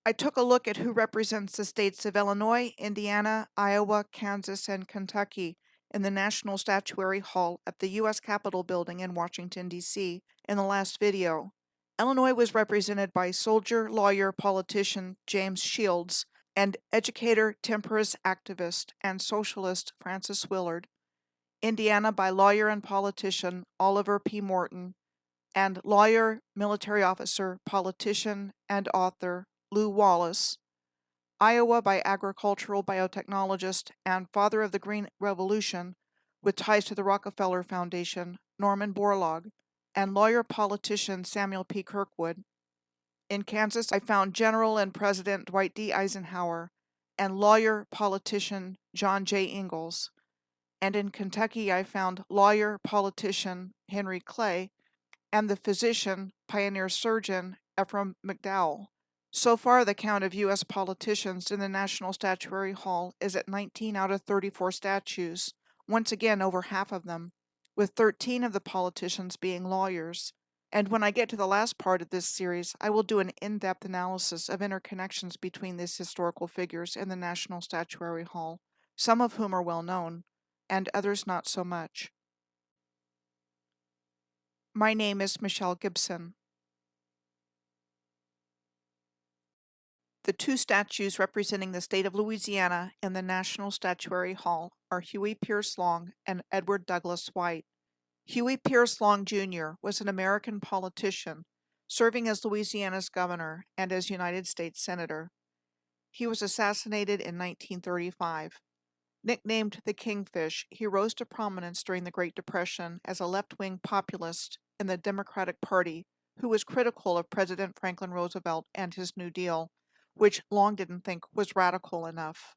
I took a look at who represents the states of Illinois, Indiana, Iowa, Kansas, and Kentucky in the National Statuary Hall at the U.S. Capitol Building in Washington, D.C. in the last video. Illinois was represented by soldier, lawyer, politician James Shields and educator, temperance activist, and socialist Frances Willard. Indiana by lawyer and politician Oliver P. Morton, and lawyer, military officer, politician, and author Lew Wallace. Iowa by agricultural biotechnologist and father of the Green Revolution with ties to the Rockefeller Foundation, Norman Borlaug, and lawyer-politician Samuel P. Kirkwood. In Kansas, I found General and President Dwight D. Eisenhower and lawyer-politician John J. Ingalls. And in Kentucky, I found lawyer-politician Henry Clay and the physician, pioneer surgeon Ephraim McDowell. So far, the count of U.S. politicians in the National Statuary Hall is at 19 out of 34 statues, once again over half of them, with 13 of the politicians being lawyers. And when I get to the last part of this series, I will do an in-depth analysis of interconnections between these historical figures in the National Statuary Hall, some of whom are well known, and others not so much. My name is Michelle Gibson. The two statues representing the state of Louisiana in the National Statuary Hall are Huey Pierce Long and Edward Douglass White. Huey Pierce Long, Jr. was an American politician, serving as Louisiana's governor and as United States Senator. He was assassinated in 1935. Nicknamed the Kingfish, he rose to prominence during the Great Depression as a left-wing populist in the Democratic Party who was critical of President Franklin Roosevelt and his New Deal, which Long didn't think was radical enough.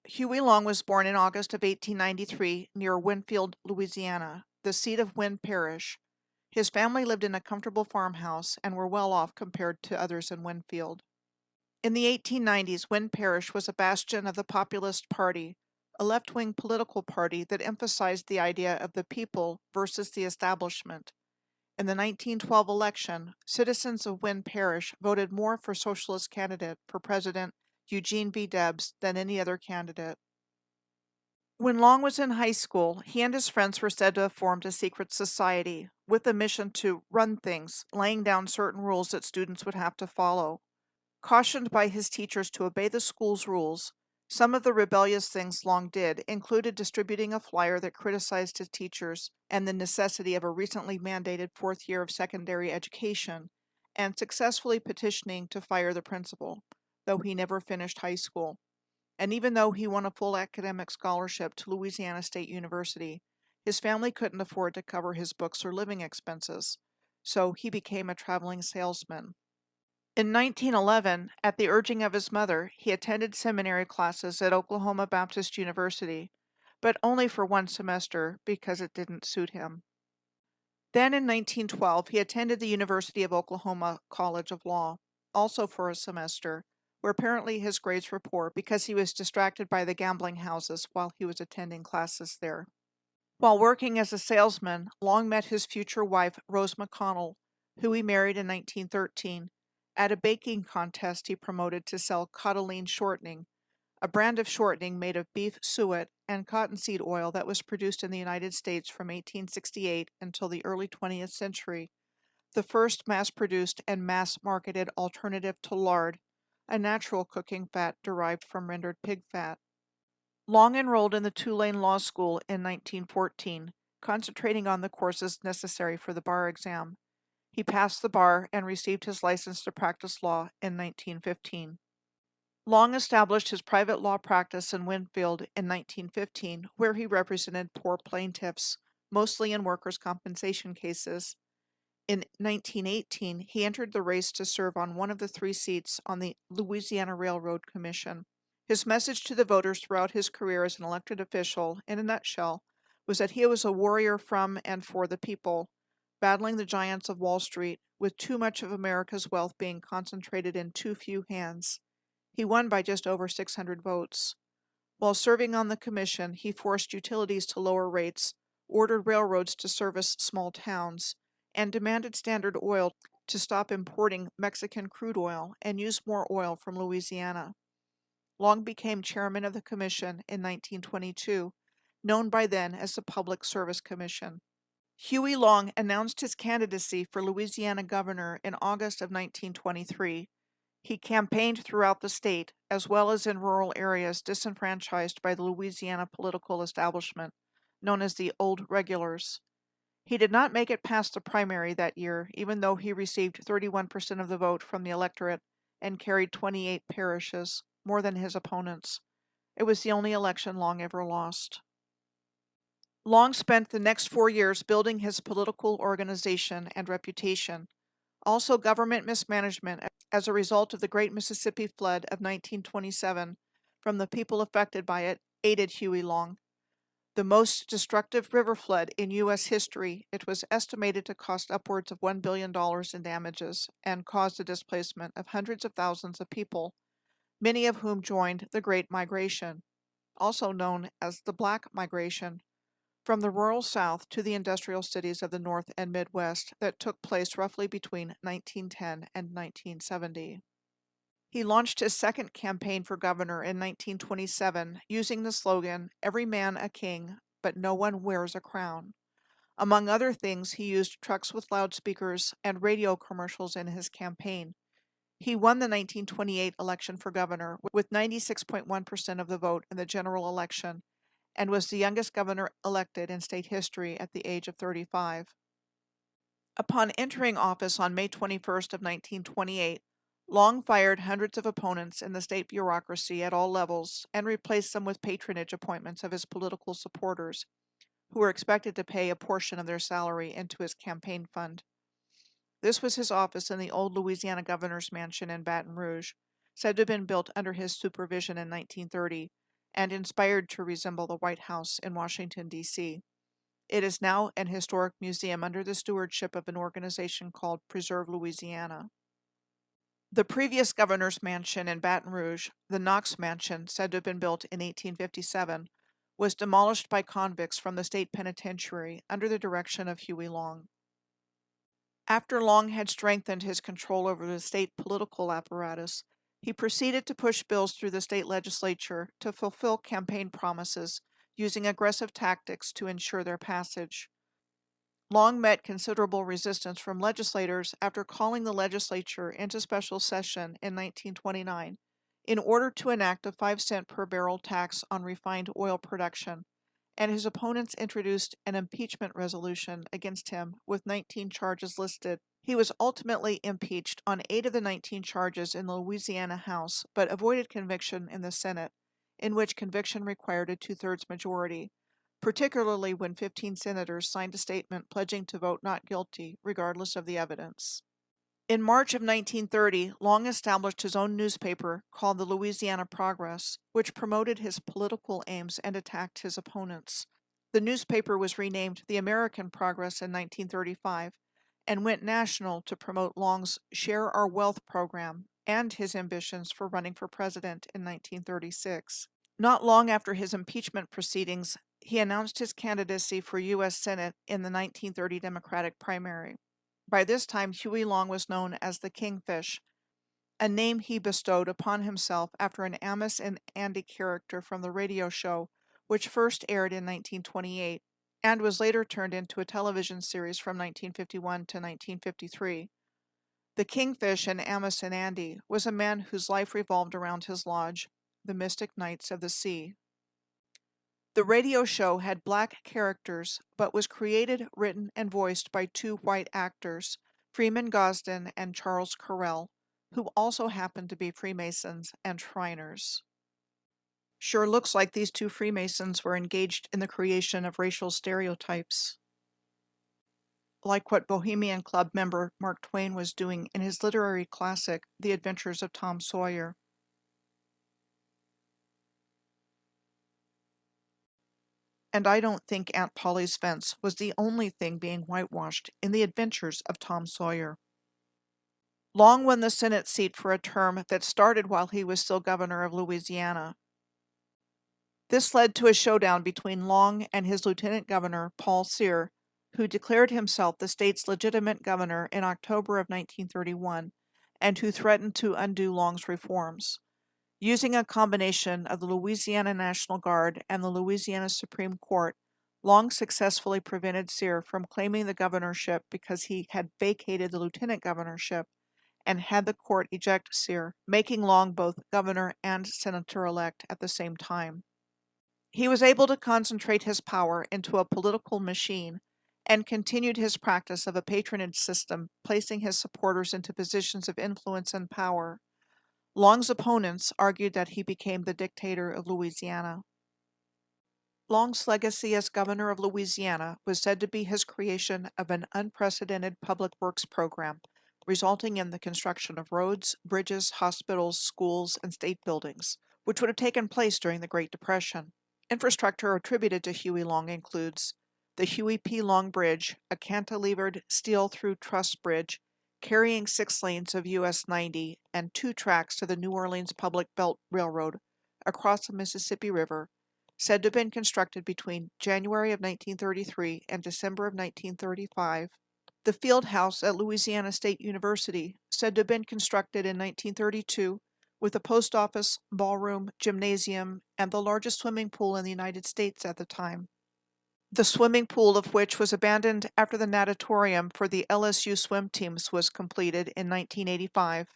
Huey Long was born in August of 1893 near Winfield, Louisiana, the seat of Wynn Parish. His family lived in a comfortable farmhouse and were well off compared to others in Winfield. In the 1890s, Wynn Parish was a bastion of the Populist Party, a left-wing political party that emphasized the idea of the people versus the establishment. In the 1912 election, citizens of Wynn Parish voted more for socialist candidate for President Eugene V. Debs than any other candidate. When Long was in high school, he and his friends were said to have formed a secret society with a mission to run things, laying down certain rules that students would have to follow. Cautioned by his teachers to obey the school's rules, some of the rebellious things Long did included distributing a flyer that criticized his teachers and the necessity of a recently mandated fourth year of secondary education, and successfully petitioning to fire the principal, though he never finished high school. And even though he won a full academic scholarship to Louisiana State University, his family couldn't afford to cover his books or living expenses, so he became a traveling salesman. In 1911, at the urging of his mother, he attended seminary classes at Oklahoma Baptist University, but only for one semester because it didn't suit him. Then in 1912, he attended the University of Oklahoma College of Law, also for a semester, where apparently his grades were poor because he was distracted by the gambling houses while he was attending classes there. While working as a salesman, Long met his future wife, Rose McConnell, who he married in 1913, at a baking contest he promoted to sell Cottolene shortening, a brand of shortening made of beef suet and cottonseed oil that was produced in the United States from 1868 until the early 20th century, the first mass-produced and mass-marketed alternative to lard, a natural cooking fat derived from rendered pig fat. Long enrolled in the Tulane Law School in 1914, concentrating on the courses necessary for the bar exam. He passed the bar and received his license to practice law in 1915. Long established his private law practice in Winfield in 1915, where he represented poor plaintiffs, mostly in workers' compensation cases. In 1918, he entered the race to serve on one of the 3 seats on the Louisiana Railroad Commission. His message to the voters throughout his career as an elected official, in a nutshell, was that he was a warrior from and for the people, battling the giants of Wall Street, with too much of America's wealth being concentrated in too few hands. He won by just over 600 votes. While serving on the commission, he forced utilities to lower rates, ordered railroads to service small towns, and demanded Standard Oil to stop importing Mexican crude oil and use more oil from Louisiana. Long became chairman of the commission in 1922, known by then as the Public Service Commission. Huey Long announced his candidacy for Louisiana governor in August of 1923. He campaigned throughout the state, as well as in rural areas disenfranchised by the Louisiana political establishment, known as the Old Regulars. He did not make it past the primary that year, even though he received 31% of the vote from the electorate and carried 28 parishes, more than his opponents. It was the only election Long ever lost. Long spent the next 4 years building his political organization and reputation. Also, government mismanagement as a result of the Great Mississippi Flood of 1927 from the people affected by it aided Huey Long. The most destructive river flood in U.S. history, it was estimated to cost upwards of $1 billion in damages and caused the displacement of hundreds of thousands of people, many of whom joined the Great Migration, also known as the Black Migration, from the rural South to the industrial cities of the North and Midwest that took place roughly between 1910 and 1970. He launched his second campaign for governor in 1927 using the slogan, "Every man a king, but no one wears a crown." Among other things, he used trucks with loudspeakers and radio commercials in his campaign. He won the 1928 election for governor with 96.1% of the vote in the general election and was the youngest governor elected in state history at the age of 35. Upon entering office on May 21st of 1928, Long fired hundreds of opponents in the state bureaucracy at all levels and replaced them with patronage appointments of his political supporters, who were expected to pay a portion of their salary into his campaign fund. This was his office in the old Louisiana Governor's Mansion in Baton Rouge, said to have been built under his supervision in 1930, and inspired to resemble the White House in Washington, D.C. It is now an historic museum under the stewardship of an organization called Preserve Louisiana. The previous governor's mansion in Baton Rouge, the Knox Mansion, said to have been built in 1857, was demolished by convicts from the state penitentiary under the direction of Huey Long. After Long had strengthened his control over the state political apparatus, he proceeded to push bills through the state legislature to fulfill campaign promises, using aggressive tactics to ensure their passage. Long met considerable resistance from legislators after calling the legislature into special session in 1929 in order to enact a 5-cent per barrel tax on refined oil production, and his opponents introduced an impeachment resolution against him with 19 charges listed. He was ultimately impeached on 8 of the 19 charges in the Louisiana House, but avoided conviction in the Senate, in which conviction required a 2/3 majority, particularly when 15 senators signed a statement pledging to vote not guilty, regardless of the evidence. In March of 1930, Long established his own newspaper called the Louisiana Progress, which promoted his political aims and attacked his opponents. The newspaper was renamed the American Progress in 1935 and went national to promote Long's Share Our Wealth program and his ambitions for running for president in 1936. Not long after his impeachment proceedings, he announced his candidacy for U.S. Senate in the 1930 Democratic primary. By this time, Huey Long was known as the Kingfish, a name he bestowed upon himself after an Amos and Andy character from the radio show, which first aired in 1928 and was later turned into a television series from 1951 to 1953. The Kingfish in Amos and Andy was a man whose life revolved around his lodge, the Mystic Knights of the Sea. The radio show had black characters, but was created, written, and voiced by 2 white actors, Freeman Gosden and Charles Correll, who also happened to be Freemasons and Shriners. Sure looks like these 2 Freemasons were engaged in the creation of racial stereotypes, like what Bohemian Club member Mark Twain was doing in his literary classic, The Adventures of Tom Sawyer. And I don't think Aunt Polly's fence was the only thing being whitewashed in The Adventures of Tom Sawyer. Long won the Senate seat for a term that started while he was still governor of Louisiana. This led to a showdown between Long and his lieutenant governor, Paul Cyr, who declared himself the state's legitimate governor in October of 1931 and who threatened to undo Long's reforms. Using a combination of the Louisiana National Guard and the Louisiana Supreme Court, Long successfully prevented Cyr from claiming the governorship because he had vacated the lieutenant governorship and had the court eject Cyr, making Long both governor and senator-elect at the same time. He was able to concentrate his power into a political machine and continued his practice of a patronage system, placing his supporters into positions of influence and power. Long's opponents argued that he became the dictator of Louisiana. Long's legacy as governor of Louisiana was said to be his creation of an unprecedented public works program, resulting in the construction of roads, bridges, hospitals, schools, and state buildings, which would have taken place during the Great Depression. Infrastructure attributed to Huey Long includes the Huey P. Long Bridge, a cantilevered steel-through truss bridge carrying 6 lanes of US 90 and 2 tracks to the New Orleans Public Belt Railroad across the Mississippi River, said to have been constructed between January of 1933 and December of 1935. The field house at Louisiana State University, said to have been constructed in 1932, with a post office, ballroom, gymnasium, and the largest swimming pool in the United States at the time. The swimming pool of which was abandoned after the natatorium for the LSU swim teams was completed in 1985.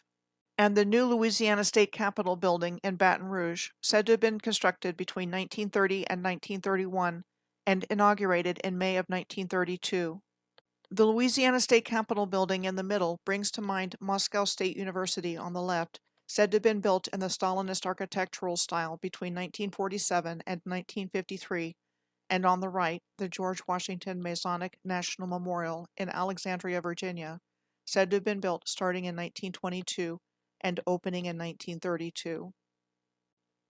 And the new Louisiana State Capitol building in Baton Rouge, said to have been constructed between 1930 and 1931 and inaugurated in May of 1932. The Louisiana State Capitol building in the middle brings to mind Moscow State University on the left, said to have been built in the Stalinist architectural style between 1947 and 1953, and on the right, the George Washington Masonic National Memorial in Alexandria, Virginia, said to have been built starting in 1922 and opening in 1932.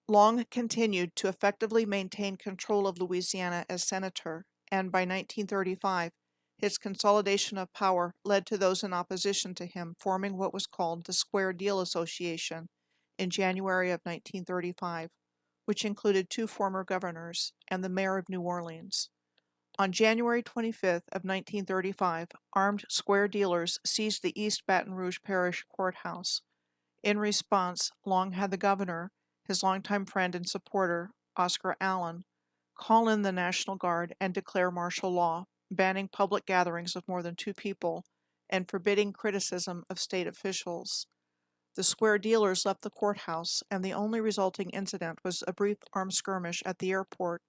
Long continued to effectively maintain control of Louisiana as senator, and by 1935, his consolidation of power led to those in opposition to him forming what was called the Square Deal Association in January of 1935, which included 2 former governors and the mayor of New Orleans. On January 25th of 1935, armed square dealers seized the East Baton Rouge Parish Courthouse. In response, Long had the governor, his longtime friend and supporter, Oscar Allen, call in the National Guard and declare martial law, banning public gatherings of more than 2 people and forbidding criticism of state officials. The square dealers left the courthouse, and the only resulting incident was a brief armed skirmish at the airport,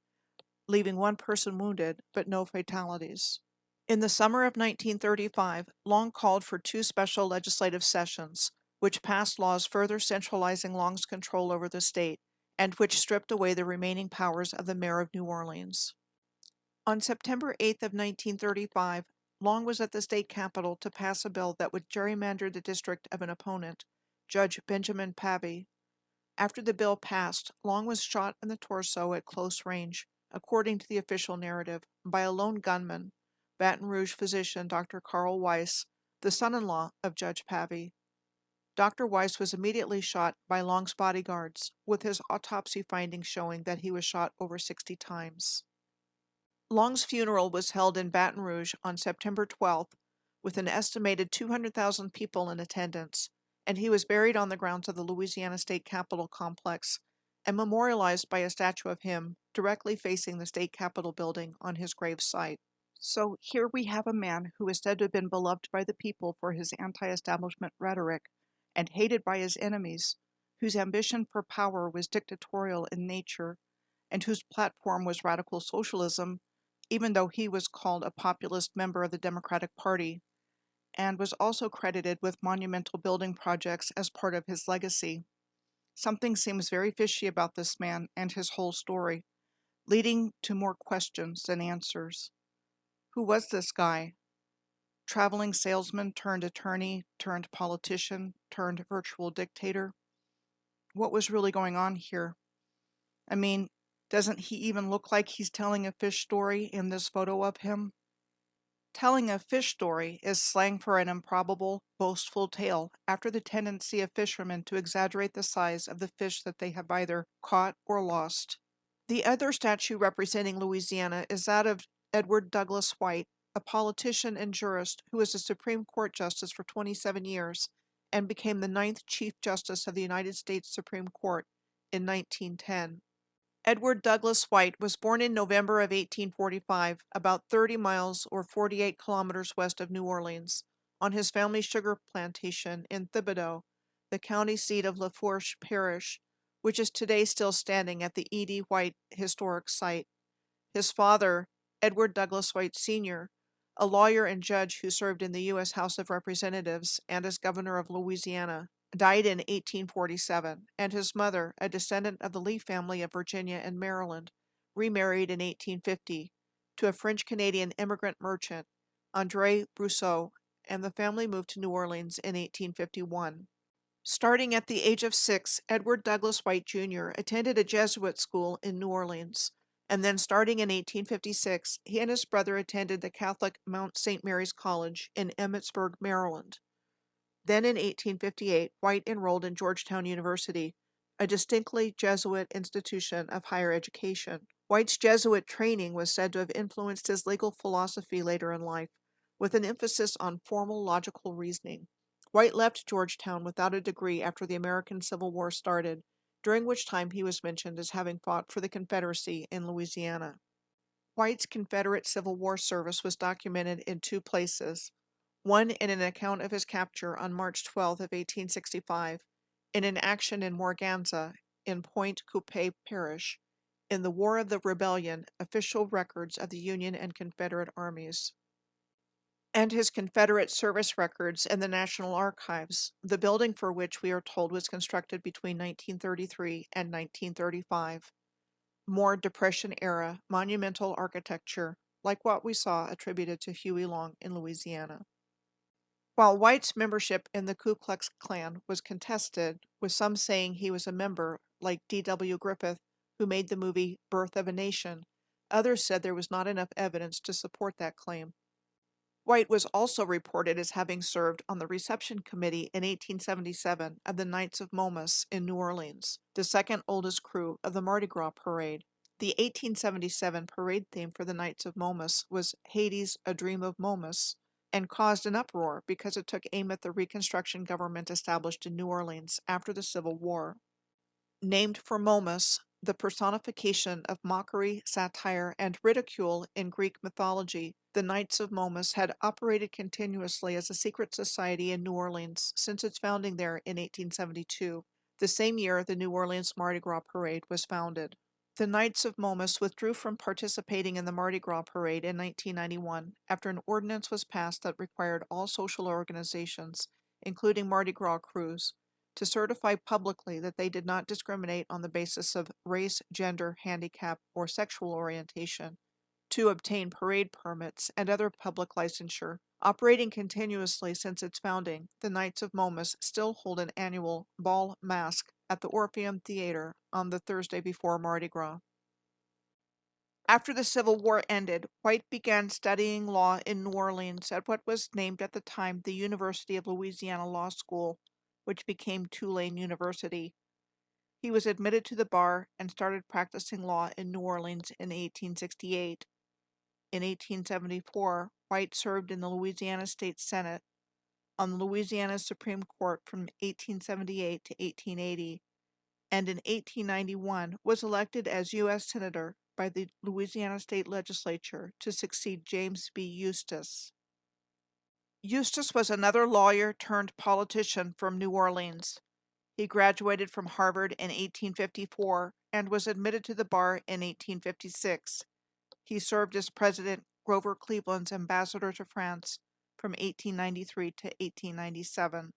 leaving 1 person wounded, but no fatalities. In the summer of 1935, Long called for 2 special legislative sessions, which passed laws further centralizing Long's control over the state, and which stripped away the remaining powers of the mayor of New Orleans. On September 8th of 1935, Long was at the state capitol to pass a bill that would gerrymander the district of an opponent, Judge Benjamin Pavey. After the bill passed, Long was shot in the torso at close range, according to the official narrative, by a lone gunman, Baton Rouge physician Dr. Carl Weiss, the son-in-law of Judge Pavey. Dr. Weiss was immediately shot by Long's bodyguards, with his autopsy findings showing that he was shot over 60 times. Long's funeral was held in Baton Rouge on September 12th, with an estimated 200,000 people in attendance, and he was buried on the grounds of the Louisiana State Capitol complex and memorialized by a statue of him directly facing the state capitol building on his grave site. So here we have a man who is said to have been beloved by the people for his anti-establishment rhetoric and hated by his enemies, whose ambition for power was dictatorial in nature, and whose platform was radical socialism, even though he was called a populist member of the Democratic Party, and was also credited with monumental building projects as part of his legacy. Something seems very fishy about this man and his whole story, leading to more questions than answers. Who was this guy? Traveling salesman turned attorney turned politician turned virtual dictator? What was really going on here? I mean, doesn't he even look like he's telling a fish story in this photo of him? Telling a fish story is slang for an improbable, boastful tale after the tendency of fishermen to exaggerate the size of the fish that they have either caught or lost. The other statue representing Louisiana is that of Edward Douglass White, a politician and jurist who was a Supreme Court justice for 27 years and became the 9th Chief Justice of the United States Supreme Court in 1910. Edward Douglas White was born in November of 1845, about 30 miles or 48 kilometers west of New Orleans, on his family's sugar plantation in Thibodaux, the county seat of Lafourche Parish, which is today still standing at the E.D. White Historic Site. His father, Edward Douglas White Sr., a lawyer and judge who served in the U.S. House of Representatives and as governor of Louisiana, died in 1847, and his mother, a descendant of the Lee family of Virginia and Maryland, remarried in 1850 to a French-Canadian immigrant merchant, André Brousseau, and the family moved to New Orleans in 1851. Starting at the age of 6, Edward Douglas White Jr. attended a Jesuit school in New Orleans, and then starting in 1856, he and his brother attended the Catholic Mount St. Mary's College in Emmitsburg, Maryland. Then in 1858, White enrolled in Georgetown University, a distinctly Jesuit institution of higher education. White's Jesuit training was said to have influenced his legal philosophy later in life, with an emphasis on formal logical reasoning. White left Georgetown without a degree after the American Civil War started, during which time he was mentioned as having fought for the Confederacy in Louisiana. White's Confederate Civil War service was documented in 2 places, one in an account of his capture on March 12 of 1865, in an action in Morganza, in Point Coupee Parish, in the War of the Rebellion, official records of the Union and Confederate armies, and his Confederate service records in the National Archives, the building for which we are told was constructed between 1933 and 1935. More Depression-era monumental architecture, like what we saw attributed to Huey Long in Louisiana. While White's membership in the Ku Klux Klan was contested, with some saying he was a member, like D.W. Griffith, who made the movie Birth of a Nation, others said there was not enough evidence to support that claim. White was also reported as having served on the reception committee in 1877 of the Knights of Momus in New Orleans, the second oldest crew of the Mardi Gras parade. The 1877 parade theme for the Knights of Momus was Haydée's A Dream of Momus, and caused an uproar because it took aim at the Reconstruction government established in New Orleans after the Civil War. Named for Momus, the personification of mockery, satire, and ridicule in Greek mythology, the Knights of Momus had operated continuously as a secret society in New Orleans since its founding there in 1872, the same year the New Orleans Mardi Gras Parade was founded. The Knights of Momus withdrew from participating in the Mardi Gras Parade in 1991 after an ordinance was passed that required all social organizations, including Mardi Gras crews, to certify publicly that they did not discriminate on the basis of race, gender, handicap, or sexual orientation, to obtain parade permits and other public licensure. Operating continuously since its founding, the Knights of Momus still hold an annual bal masque at the Orpheum Theater on the Thursday before Mardi Gras. After the Civil War ended, White began studying law in New Orleans at what was named at the time the University of Louisiana Law School, which became Tulane University. He was admitted to the bar and started practicing law in New Orleans in 1868. In 1874, White served in the Louisiana State Senate, on the Louisiana Supreme Court from 1878 to 1880, and in 1891 was elected as U.S. Senator by the Louisiana State Legislature to succeed James B. Eustis. Eustis was another lawyer turned politician from New Orleans. He graduated from Harvard in 1854 and was admitted to the bar in 1856. He served as President Grover Cleveland's ambassador to France from 1893 to 1897.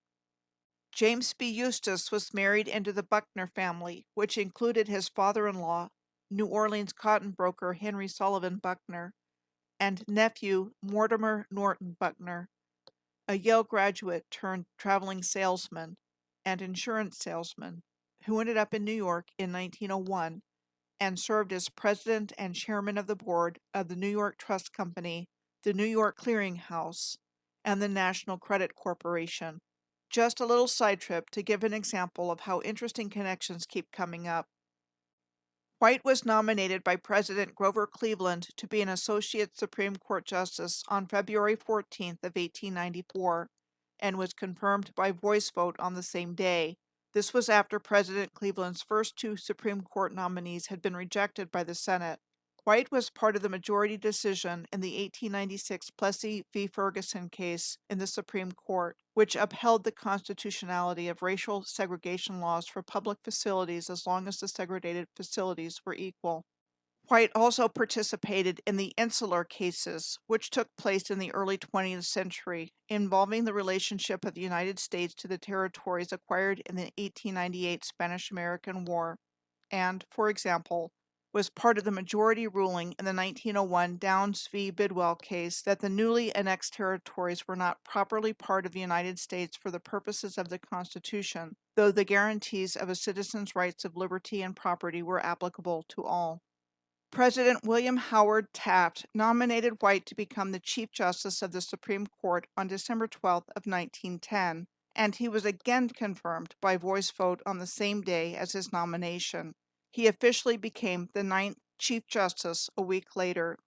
James B. Eustis was married into the Buckner family, which included his father-in-law, New Orleans cotton broker Henry Sullivan Buckner, and nephew Mortimer Norton Buckner, a Yale graduate turned traveling salesman and insurance salesman, who ended up in New York in 1901 and served as president and chairman of the board of the New York Trust Company, the New York Clearing House, and the National Credit Corporation. Just a little side trip to give an example of how interesting connections keep coming up. White was nominated by President Grover Cleveland to be an Associate Supreme Court Justice on February 14th of 1894 and was confirmed by voice vote on the same day. This was after President Cleveland's first two Supreme Court nominees had been rejected by the Senate. White was part of the majority decision in the 1896 Plessy v. Ferguson case in the Supreme Court, which upheld the constitutionality of racial segregation laws for public facilities as long as the segregated facilities were equal. White also participated in the Insular cases, which took place in the early 20th century, involving the relationship of the United States to the territories acquired in the 1898 Spanish-American War, and, for example, was part of the majority ruling in the 1901 Downs v. Bidwell case that the newly annexed territories were not properly part of the United States for the purposes of the Constitution, though the guarantees of a citizen's rights of liberty and property were applicable to all. President William Howard Taft nominated White to become the Chief Justice of the Supreme Court on December 12th of 1910, and he was again confirmed by voice vote on the same day as his nomination. He officially became the 9th Chief Justice a week later.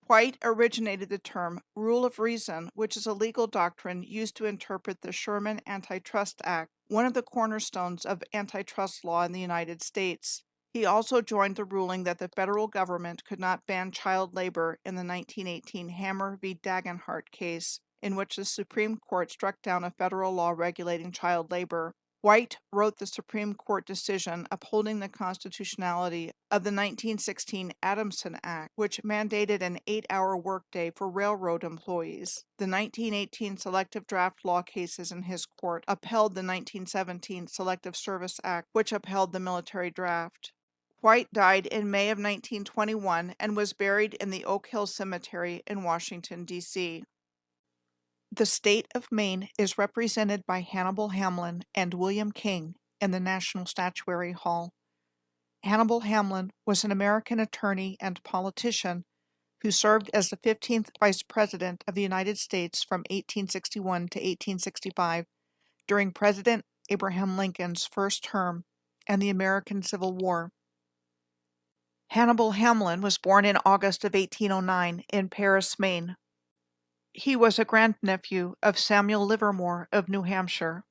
White originated the term rule of reason, which is a legal doctrine used to interpret the Sherman Antitrust Act, one of the cornerstones of antitrust law in the United States. He also joined the ruling that the federal government could not ban child labor in the 1918 Hammer v. Dagenhart case, in which the Supreme Court struck down a federal law regulating child labor. White wrote the Supreme Court decision upholding the constitutionality of the 1916 Adamson Act, which mandated an 8-hour workday for railroad employees. The 1918 Selective Draft Law cases in his court upheld the 1917 Selective Service Act, which upheld the military draft. White died in May of 1921 and was buried in the Oak Hill Cemetery in Washington, D.C. The state of Maine is represented by Hannibal Hamlin and William King in the National Statuary Hall. Hannibal Hamlin was an American attorney and politician who served as the 15th Vice President of the United States from 1861 to 1865 during President Abraham Lincoln's first term and the American Civil War. Hannibal Hamlin was born in August of 1809 in Paris, Maine. He was a grandnephew of Samuel Livermore of New Hampshire.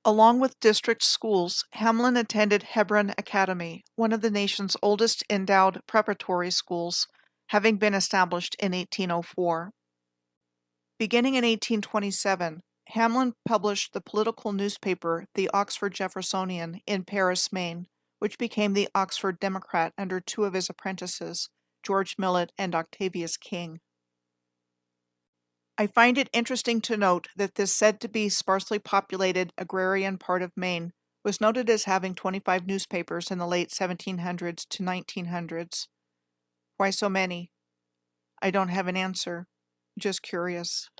Along with district schools, Hamlin attended Hebron Academy, one of the nation's oldest endowed preparatory schools, having been established in 1804. Beginning in 1827, Hamlin published the political newspaper, the Oxford Jeffersonian, in Paris, Maine, which became the Oxford Democrat under two of his apprentices, George Millet and Octavius King. I find it interesting to note that this said-to-be sparsely populated agrarian part of Maine was noted as having 25 newspapers in the late 1700s to 1900s. Why so many? I don't have an answer. Just curious.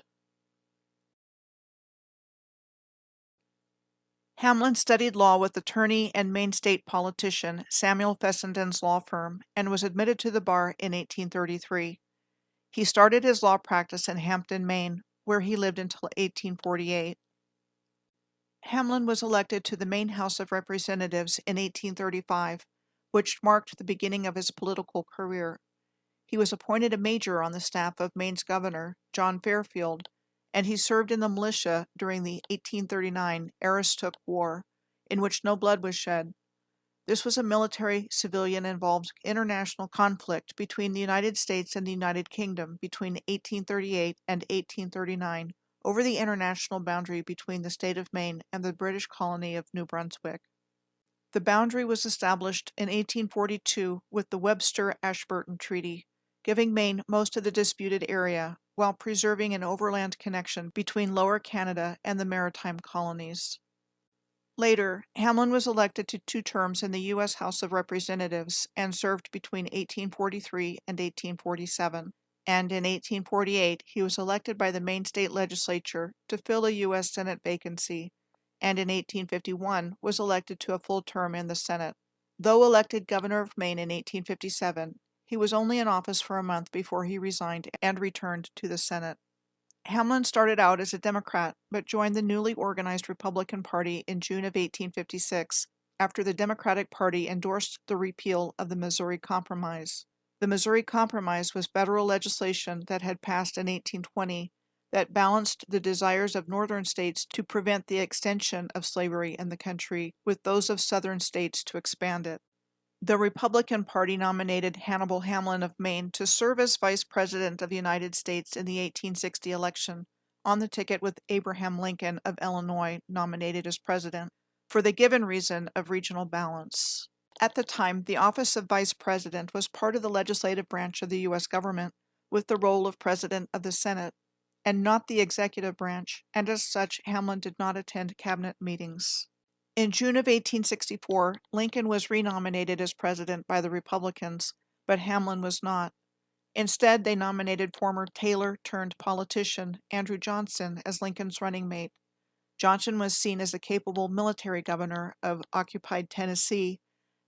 Hamlin studied law with attorney and Maine state politician Samuel Fessenden's law firm and was admitted to the bar in 1833. He started his law practice in Hampton, Maine, where he lived until 1848. Hamlin was elected to the Maine House of Representatives in 1835, which marked the beginning of his political career. He was appointed a major on the staff of Maine's governor, John Fairfield, and he served in the militia during the 1839 Aroostook War, in which no blood was shed. This was a military-civilian involved international conflict between the United States and the United Kingdom between 1838 and 1839 over the international boundary between the state of Maine and the British colony of New Brunswick. The boundary was established in 1842 with the Webster-Ashburton Treaty, giving Maine most of the disputed area, while preserving an overland connection between Lower Canada and the maritime colonies. Later, Hamlin was elected to 2 terms in the U.S. House of Representatives and served between 1843 and 1847, and in 1848 he was elected by the Maine State Legislature to fill a U.S. Senate vacancy, and in 1851 was elected to a full term in the Senate. Though elected governor of Maine in 1857, he was only in office for a month before he resigned and returned to the Senate. Hamlin started out as a Democrat, but joined the newly organized Republican Party in June of 1856, after the Democratic Party endorsed the repeal of the Missouri Compromise. The Missouri Compromise was federal legislation that had passed in 1820 that balanced the desires of northern states to prevent the extension of slavery in the country with those of southern states to expand it. The Republican Party nominated Hannibal Hamlin of Maine to serve as Vice President of the United States in the 1860 election, on the ticket with Abraham Lincoln of Illinois nominated as President, for the given reason of regional balance. At the time, the office of Vice President was part of the legislative branch of the U.S. government, with the role of President of the Senate, and not the executive branch, and as such, Hamlin did not attend cabinet meetings. In June of 1864, Lincoln was renominated as president by the Republicans, but Hamlin was not. Instead, they nominated former tailor-turned-politician Andrew Johnson as Lincoln's running mate. Johnson was seen as a capable military governor of occupied Tennessee,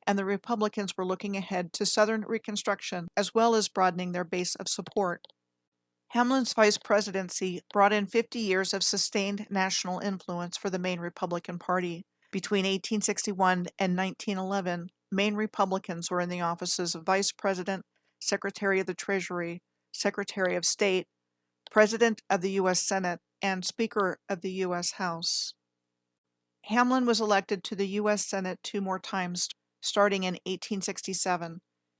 and the Republicans were looking ahead to Southern Reconstruction as well as broadening their base of support. Hamlin's vice presidency brought in 50 years of sustained national influence for the Maine Republican Party. Between 1861 and 1911, Maine Republicans were in the offices of Vice President, Secretary of the Treasury, Secretary of State, President of the U.S. Senate, and Speaker of the U.S. House. Hamlin was elected to the U.S. Senate 2 more times, starting in 1867,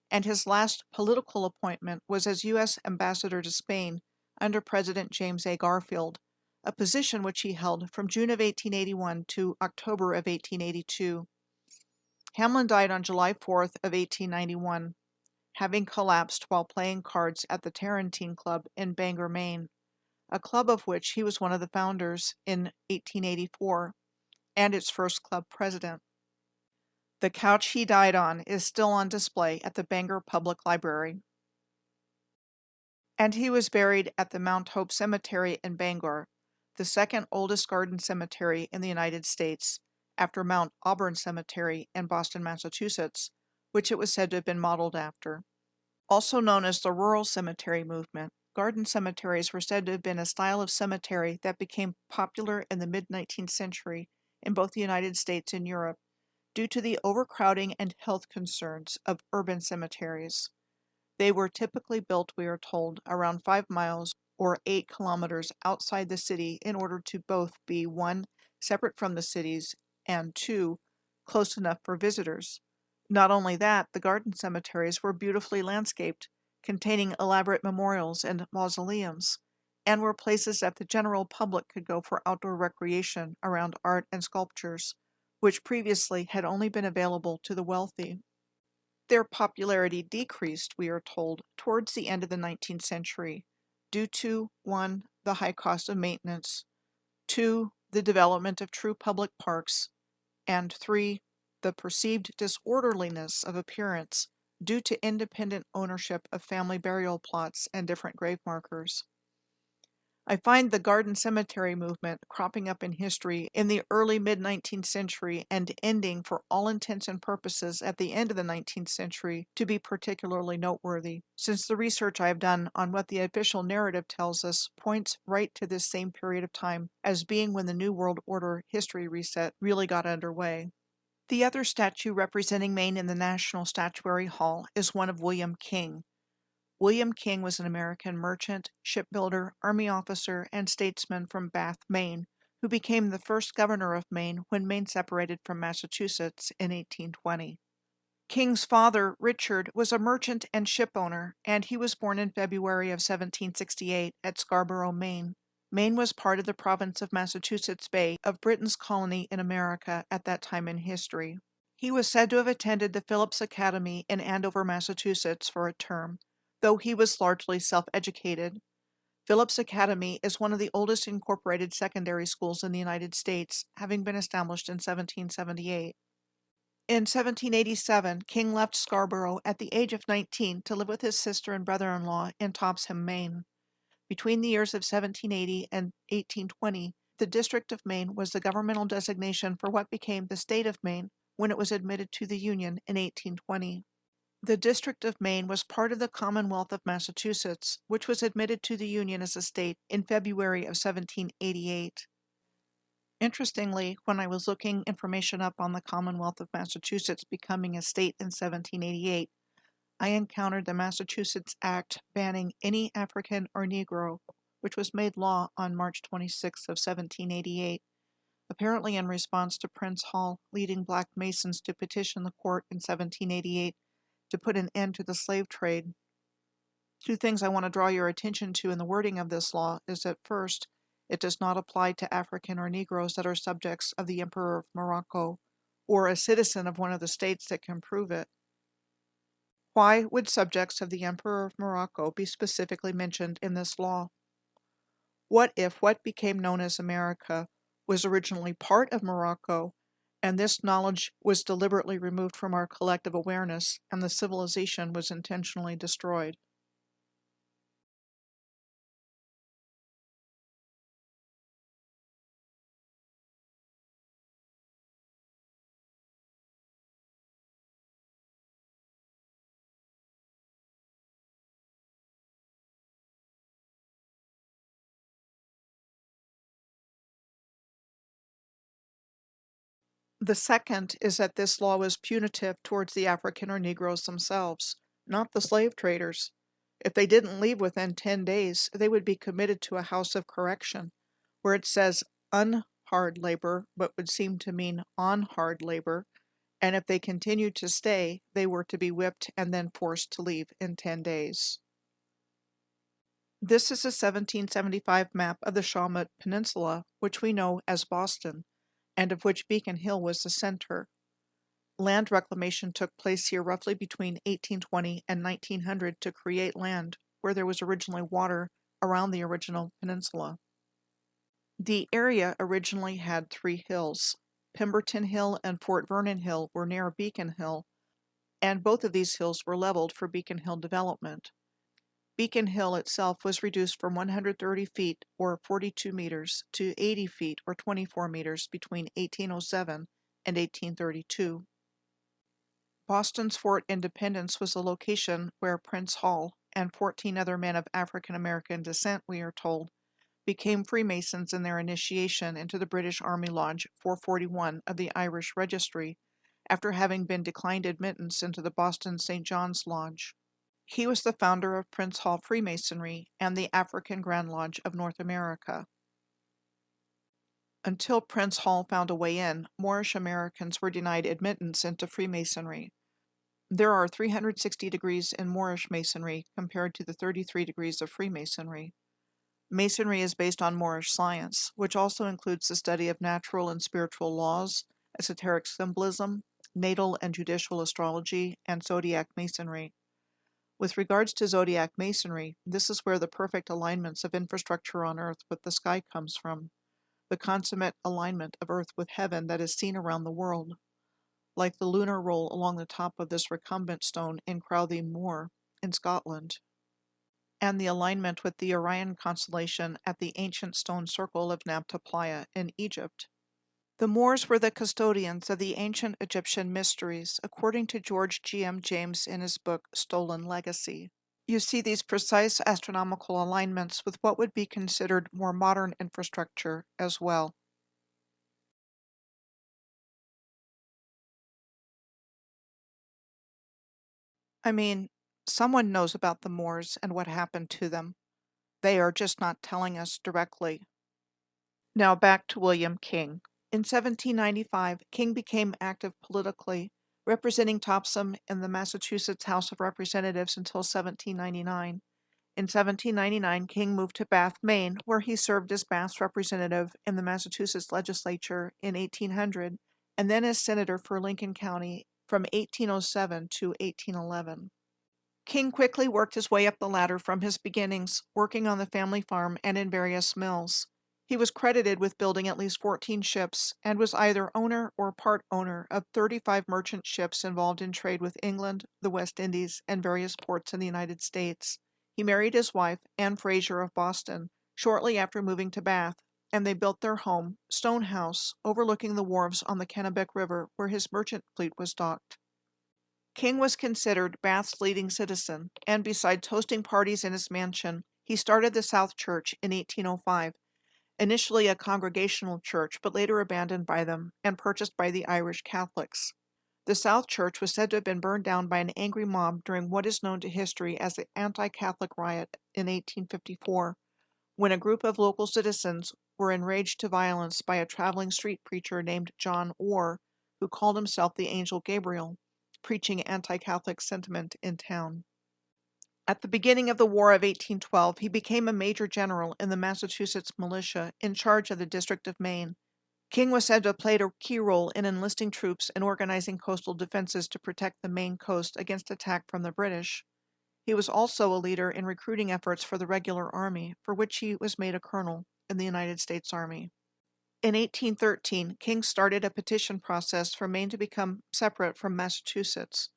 and his last political appointment was as U.S. Ambassador to Spain under President James A. Garfield, a position which he held from June of 1881 to October of 1882. Hamlin died on July 4th of 1891, having collapsed while playing cards at the Tarentine Club in Bangor, Maine, a club of which he was one of the founders in 1884, and its first club president. The couch he died on is still on display at the Bangor Public Library. And he was buried at the Mount Hope Cemetery in Bangor, the second oldest garden cemetery in the United States, after Mount Auburn Cemetery in Boston, Massachusetts, which it was said to have been modeled after. Also known as the rural cemetery movement, garden cemeteries were said to have been a style of cemetery that became popular in the mid-19th century in both the United States and Europe, due to the overcrowding and health concerns of urban cemeteries. They were typically built, we are told, around 5 miles or 8 kilometers outside the city in order to both be 1, separate from the cities, and 2, close enough for visitors. Not only that, the garden cemeteries were beautifully landscaped, containing elaborate memorials and mausoleums, and were places that the general public could go for outdoor recreation around art and sculptures, which previously had only been available to the wealthy. Their popularity decreased, we are told, towards the end of the 19th century, due to 1. The high cost of maintenance, 2. The development of true public parks, and 3. The perceived disorderliness of appearance due to independent ownership of family burial plots and different grave markers. I find the garden cemetery movement cropping up in history in the early mid-19th century and ending for all intents and purposes at the end of the 19th century to be particularly noteworthy, since the research I have done on what the official narrative tells us points right to this same period of time as being when the New World Order history reset really got underway. The other statue representing Maine in the National Statuary Hall is one of William King. William King was an American merchant, shipbuilder, army officer, and statesman from Bath, Maine, who became the first governor of Maine when Maine separated from Massachusetts in 1820. King's father, Richard, was a merchant and shipowner, and he was born in February of 1768 at Scarborough, Maine. Maine was part of the province of Massachusetts Bay of Britain's colony in America at that time in history. He was said to have attended the Phillips Academy in Andover, Massachusetts for a term, though he was largely self-educated. Phillips Academy is one of the oldest incorporated secondary schools in the United States, having been established in 1778. In 1787, King left Scarborough at the age of 19 to live with his sister and brother-in-law in Topsham, Maine. Between the years of 1780 and 1820, the District of Maine was the governmental designation for what became the state of Maine when it was admitted to the Union in 1820. The District of Maine was part of the Commonwealth of Massachusetts, which was admitted to the Union as a state in February of 1788. Interestingly, when I was looking information up on the Commonwealth of Massachusetts becoming a state in 1788, I encountered the Massachusetts Act banning any African or Negro, which was made law on March 26 of 1788, apparently in response to Prince Hall leading Black Masons to petition the court in 1788 to put an end to the slave trade. Two things I want to draw your attention to in the wording of this law is that first, it does not apply to African or Negroes that are subjects of the Emperor of Morocco or a citizen of one of the states that can prove it. Why would subjects of the Emperor of Morocco be specifically mentioned in this law? What if what became known as America was originally part of Morocco, and this knowledge was deliberately removed from our collective awareness, and the civilization was intentionally destroyed? The second is that this law was punitive towards the African or Negroes themselves, not the slave traders. If they didn't leave within 10 days, they would be committed to a house of correction, where it says unhard labor, but would seem to mean on hard labor, and if they continued to stay, they were to be whipped and then forced to leave in 10 days. This is a 1775 map of the Shawmut Peninsula, which we know as Boston, and of which Beacon Hill was the center. Land reclamation took place here roughly between 1820 and 1900 to create land where there was originally water around the original peninsula. The area originally had three hills. Pemberton Hill and Fort Vernon Hill were near Beacon Hill, and both of these hills were leveled for Beacon Hill development. Beacon Hill itself was reduced from 130 feet, or 42 meters, to 80 feet, or 24 meters, between 1807 and 1832. Boston's Fort Independence was the location where Prince Hall and 14 other men of African American descent, we are told, became Freemasons in their initiation into the British Army Lodge 441 of the Irish Registry, after having been declined admittance into the Boston St. John's Lodge. He was the founder of Prince Hall Freemasonry and the African Grand Lodge of North America. Until Prince Hall found a way in, Moorish Americans were denied admittance into Freemasonry. There are 360 degrees in Moorish Masonry compared to the 33 degrees of Freemasonry. Masonry is based on Moorish science, which also includes the study of natural and spiritual laws, esoteric symbolism, natal and judicial astrology, and zodiac masonry. With regards to zodiac masonry, this is where the perfect alignments of infrastructure on Earth with the sky comes from, the consummate alignment of Earth with heaven that is seen around the world, like the lunar roll along the top of this recumbent stone in Crowthie Moor in Scotland, and the alignment with the Orion constellation at the ancient stone circle of Nabta Playa in Egypt. The Moors were the custodians of the ancient Egyptian mysteries, according to George G.M. James in his book Stolen Legacy. You see these precise astronomical alignments with what would be considered more modern infrastructure as well. I mean, someone knows about the Moors and what happened to them. They are just not telling us directly. Now back to William King. In 1795, King became active politically, representing Topsham in the Massachusetts House of Representatives until 1799. In 1799, King moved to Bath, Maine, where he served as Bath's representative in the Massachusetts legislature in 1800, and then as senator for Lincoln County from 1807 to 1811. King quickly worked his way up the ladder from his beginnings, working on the family farm and in various mills. He was credited with building at least 14 ships and was either owner or part owner of 35 merchant ships involved in trade with England, the West Indies, and various ports in the United States. He married his wife, Anne Fraser of Boston, shortly after moving to Bath, and they built their home, Stone House, overlooking the wharves on the Kennebec River where his merchant fleet was docked. King was considered Bath's leading citizen, and besides hosting parties in his mansion, he started the South Church in 1805, initially a congregational church but later abandoned by them and purchased by the Irish Catholics. The South Church was said to have been burned down by an angry mob during what is known to history as the Anti-Catholic Riot in 1854, when a group of local citizens were enraged to violence by a traveling street preacher named John Orr, who called himself the Angel Gabriel, preaching anti-Catholic sentiment in town. At the beginning of the War of 1812, he became a major general in the Massachusetts militia in charge of the District of Maine. King was said to have played a key role in enlisting troops and organizing coastal defenses to protect the Maine coast against attack from the British. He was also a leader in recruiting efforts for the regular army, for which he was made a colonel in the United States Army. In 1813, King started a petition process for Maine to become separate from Massachusetts.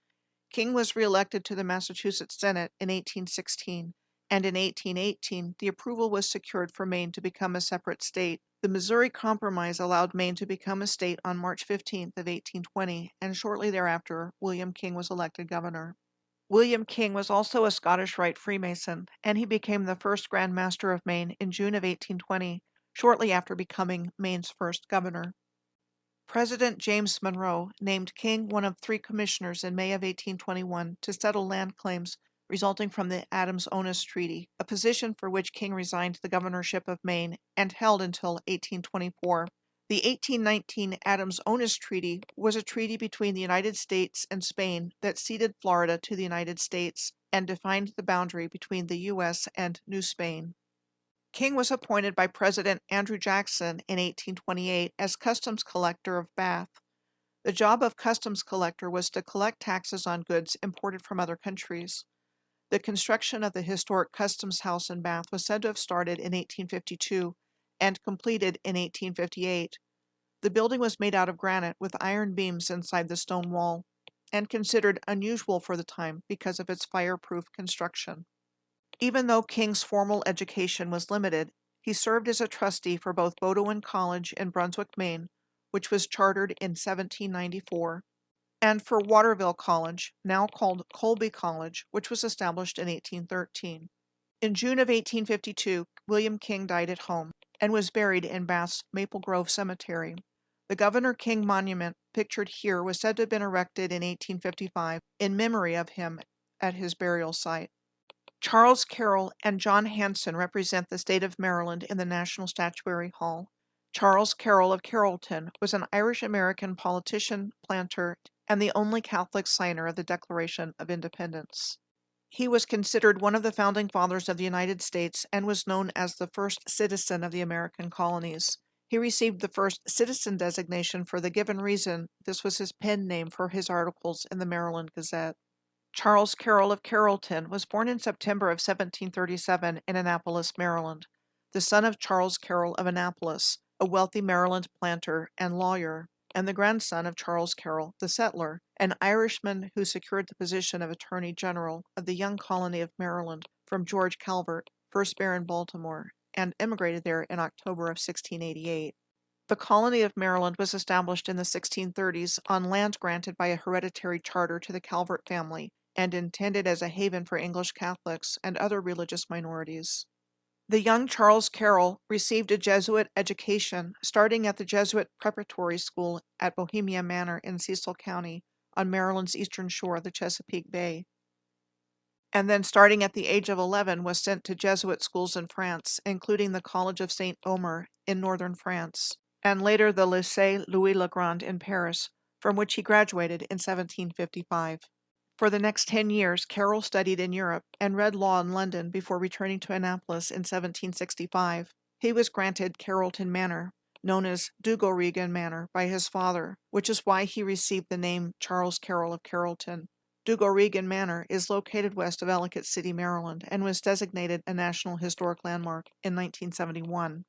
King was reelected to the Massachusetts Senate in 1816, and in 1818 the approval was secured for Maine to become a separate state. The Missouri Compromise allowed Maine to become a state on March 15th of 1820, and shortly thereafter William King was elected governor. William King was also a Scottish Rite Freemason, and he became the first Grand Master of Maine in June of 1820, shortly after becoming Maine's first governor. President James Monroe named King one of 3 commissioners in May of 1821 to settle land claims resulting from the Adams-Onis Treaty, a position for which King resigned the governorship of Maine and held until 1824. The 1819 Adams-Onis Treaty was a treaty between the United States and Spain that ceded Florida to the United States and defined the boundary between the U.S. and New Spain. King was appointed by President Andrew Jackson in 1828 as Customs Collector of Bath. The job of Customs Collector was to collect taxes on goods imported from other countries. The construction of the historic Customs House in Bath was said to have started in 1852 and completed in 1858. The building was made out of granite with iron beams inside the stone wall, and considered unusual for the time because of its fireproof construction. Even though King's formal education was limited, he served as a trustee for both Bowdoin College in Brunswick, Maine, which was chartered in 1794, and for Waterville College, now called Colby College, which was established in 1813. In June of 1852, William King died at home and was buried in Bath's Maple Grove Cemetery. The Governor King Monument, pictured here, was said to have been erected in 1855 in memory of him at his burial site. Charles Carroll and John Hanson represent the state of Maryland in the National Statuary Hall. Charles Carroll of Carrollton was an Irish-American politician, planter, and the only Catholic signer of the Declaration of Independence. He was considered one of the founding fathers of the United States and was known as the first citizen of the American colonies. He received the first citizen designation for the given reason this was his pen name for his articles in the Maryland Gazette. Charles Carroll of Carrollton was born in September of 1737 in Annapolis, Maryland, the son of Charles Carroll of Annapolis, a wealthy Maryland planter and lawyer, and the grandson of Charles Carroll, the settler, an Irishman who secured the position of Attorney General of the young colony of Maryland from George Calvert, 1st Baron Baltimore, and emigrated there in October of 1688. The colony of Maryland was established in the 1630s on land granted by a hereditary charter to the Calvert family and intended as a haven for English Catholics and other religious minorities. The young Charles Carroll received a Jesuit education, starting at the Jesuit Preparatory School at Bohemia Manor in Cecil County on Maryland's eastern shore of the Chesapeake Bay, and then starting at the age of 11 was sent to Jesuit schools in France, including the College of Saint Omer in northern France, and later the Lycée Louis le Grand in Paris, from which he graduated in 1755. For the next 10 years, Carroll studied in Europe and read law in London before returning to Annapolis in 1765. He was granted Carrollton Manor, known as Dugoregan Manor, by his father, which is why he received the name Charles Carroll of Carrollton. Dugoregan Manor is located west of Ellicott City, Maryland, and was designated a National Historic Landmark in 1971.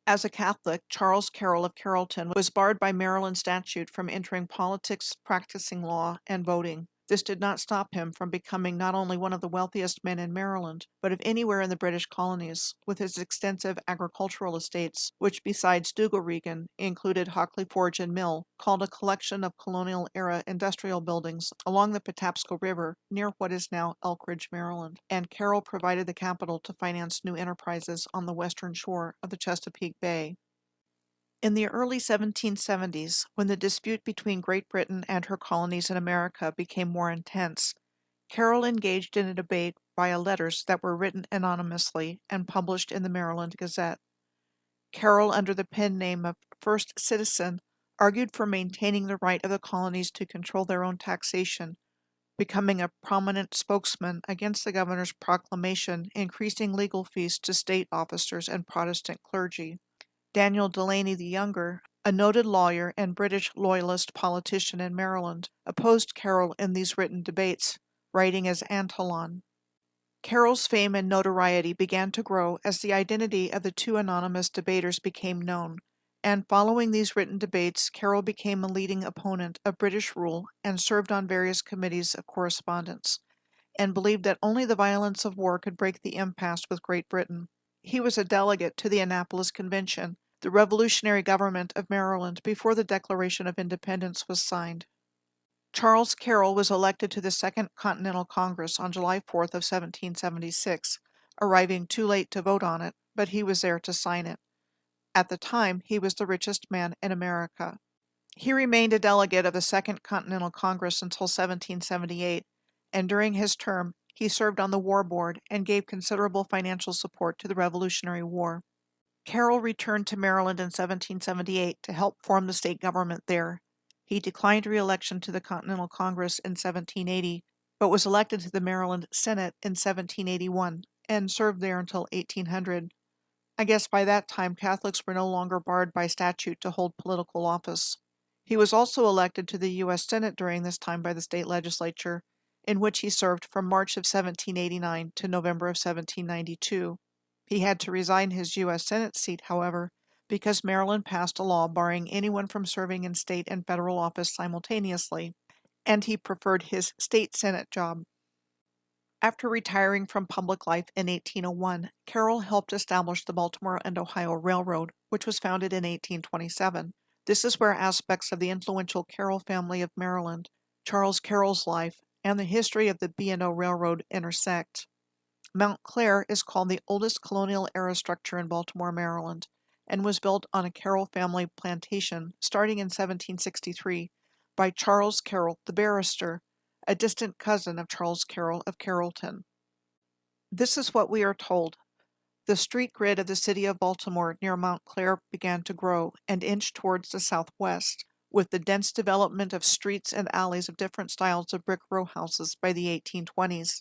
As a Catholic, Charles Carroll of Carrollton was barred by Maryland statute from entering politics, practicing law, and voting. This did not stop him from becoming not only one of the wealthiest men in Maryland, but of anywhere in the British colonies, with his extensive agricultural estates, which besides Dougal-Regan included Hockley Forge and Mill, called a collection of colonial-era industrial buildings along the Patapsco River near what is now Elkridge, Maryland, and Carroll provided the capital to finance new enterprises on the western shore of the Chesapeake Bay. In the early 1770s, when the dispute between Great Britain and her colonies in America became more intense, Carroll engaged in a debate via letters that were written anonymously and published in the Maryland Gazette. Carroll, under the pen name of First Citizen, argued for maintaining the right of the colonies to control their own taxation, becoming a prominent spokesman against the governor's proclamation increasing legal fees to state officers and Protestant clergy. Daniel Delaney the Younger, a noted lawyer and British loyalist politician in Maryland, opposed Carroll in these written debates, writing as Antolon. Carroll's fame and notoriety began to grow as the identity of the two anonymous debaters became known, and following these written debates, Carroll became a leading opponent of British rule and served on various committees of correspondence, and believed that only the violence of war could break the impasse with Great Britain. He was a delegate to the Annapolis Convention, the revolutionary government of Maryland, before the Declaration of Independence was signed. Charles Carroll was elected to the Second Continental Congress on July 4th of 1776, arriving too late to vote on it, but he was there to sign it. At the time, he was the richest man in America. He remained a delegate of the Second Continental Congress until 1778, and during his term, he served on the War Board and gave considerable financial support to the Revolutionary War. Carroll returned to Maryland in 1778 to help form the state government there. He declined re-election to the Continental Congress in 1780, but was elected to the Maryland Senate in 1781 and served there until 1800. I guess by that time Catholics were no longer barred by statute to hold political office. He was also elected to the U.S. Senate during this time by the state legislature, in which he served from March of 1789 to November of 1792. He had to resign his U.S. Senate seat, however, because Maryland passed a law barring anyone from serving in state and federal office simultaneously, and he preferred his state Senate job. After retiring from public life in 1801, Carroll helped establish the Baltimore and Ohio Railroad, which was founded in 1827. This is where aspects of the influential Carroll family of Maryland, Charles Carroll's life, and the history of the B&O Railroad intersect. Mount Clair is called the oldest colonial-era structure in Baltimore, Maryland, and was built on a Carroll family plantation starting in 1763 by Charles Carroll, the barrister, a distant cousin of Charles Carroll of Carrollton. This is what we are told. The street grid of the city of Baltimore near Mount Clair began to grow and inch towards the southwest, with the dense development of streets and alleys of different styles of brick row houses by the 1820s.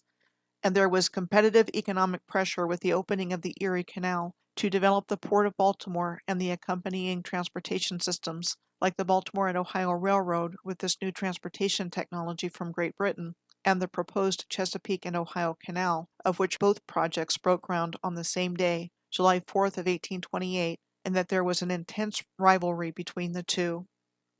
And there was competitive economic pressure with the opening of the Erie Canal to develop the Port of Baltimore and the accompanying transportation systems, like the Baltimore and Ohio Railroad with this new transportation technology from Great Britain, and the proposed Chesapeake and Ohio Canal, of which both projects broke ground on the same day, July 4th of 1828, and that there was an intense rivalry between the two.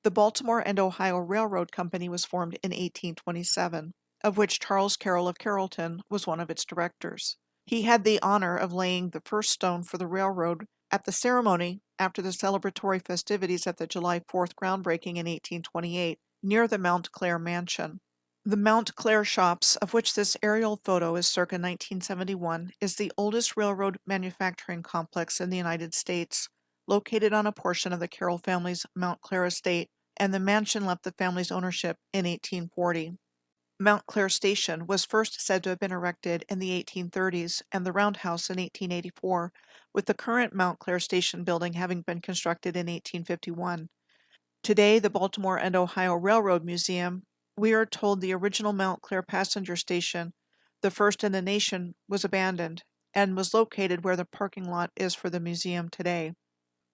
The Baltimore and Ohio Railroad Company was formed in 1827. Of which Charles Carroll of Carrollton was one of its directors. He had the honor of laying the first stone for the railroad at the ceremony after the celebratory festivities at the July 4th groundbreaking in 1828 near the Mount Clair Mansion. The Mount Clair Shops, of which this aerial photo is circa 1971, is the oldest railroad manufacturing complex in the United States, located on a portion of the Carroll family's Mount Clair estate, and the mansion left the family's ownership in 1840. Mount Clair Station was first said to have been erected in the 1830s and the roundhouse in 1884, with the current Mount Clair Station building having been constructed in 1851. Today, the Baltimore and Ohio Railroad Museum, we are told the original Mount Clair passenger station, the first in the nation, was abandoned and was located where the parking lot is for the museum today.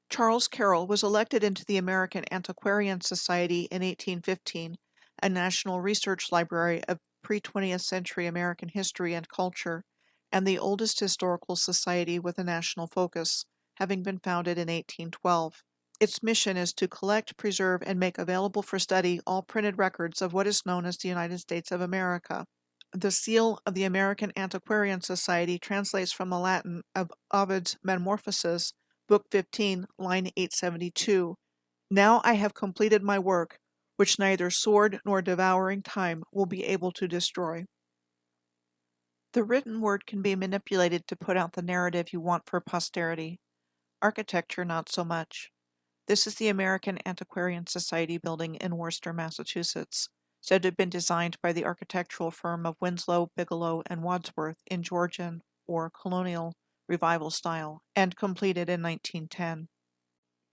Charles Carroll was elected into the American Antiquarian Society in 1815, a national research library of pre-20th century American history and culture, and the oldest historical society with a national focus, having been founded in 1812. Its mission is to collect, preserve, and make available for study all printed records of what is known as the United States of America. The seal of the American Antiquarian Society translates from the Latin of Ovid's Metamorphoses, Book 15, line 872. Now I have completed my work, which neither sword nor devouring time will be able to destroy. The written word can be manipulated to put out the narrative you want for posterity. Architecture, not so much. This is the American Antiquarian Society building in Worcester, Massachusetts, said to have been designed by the architectural firm of Winslow, Bigelow, and Wadsworth in Georgian or colonial revival style, and completed in 1910.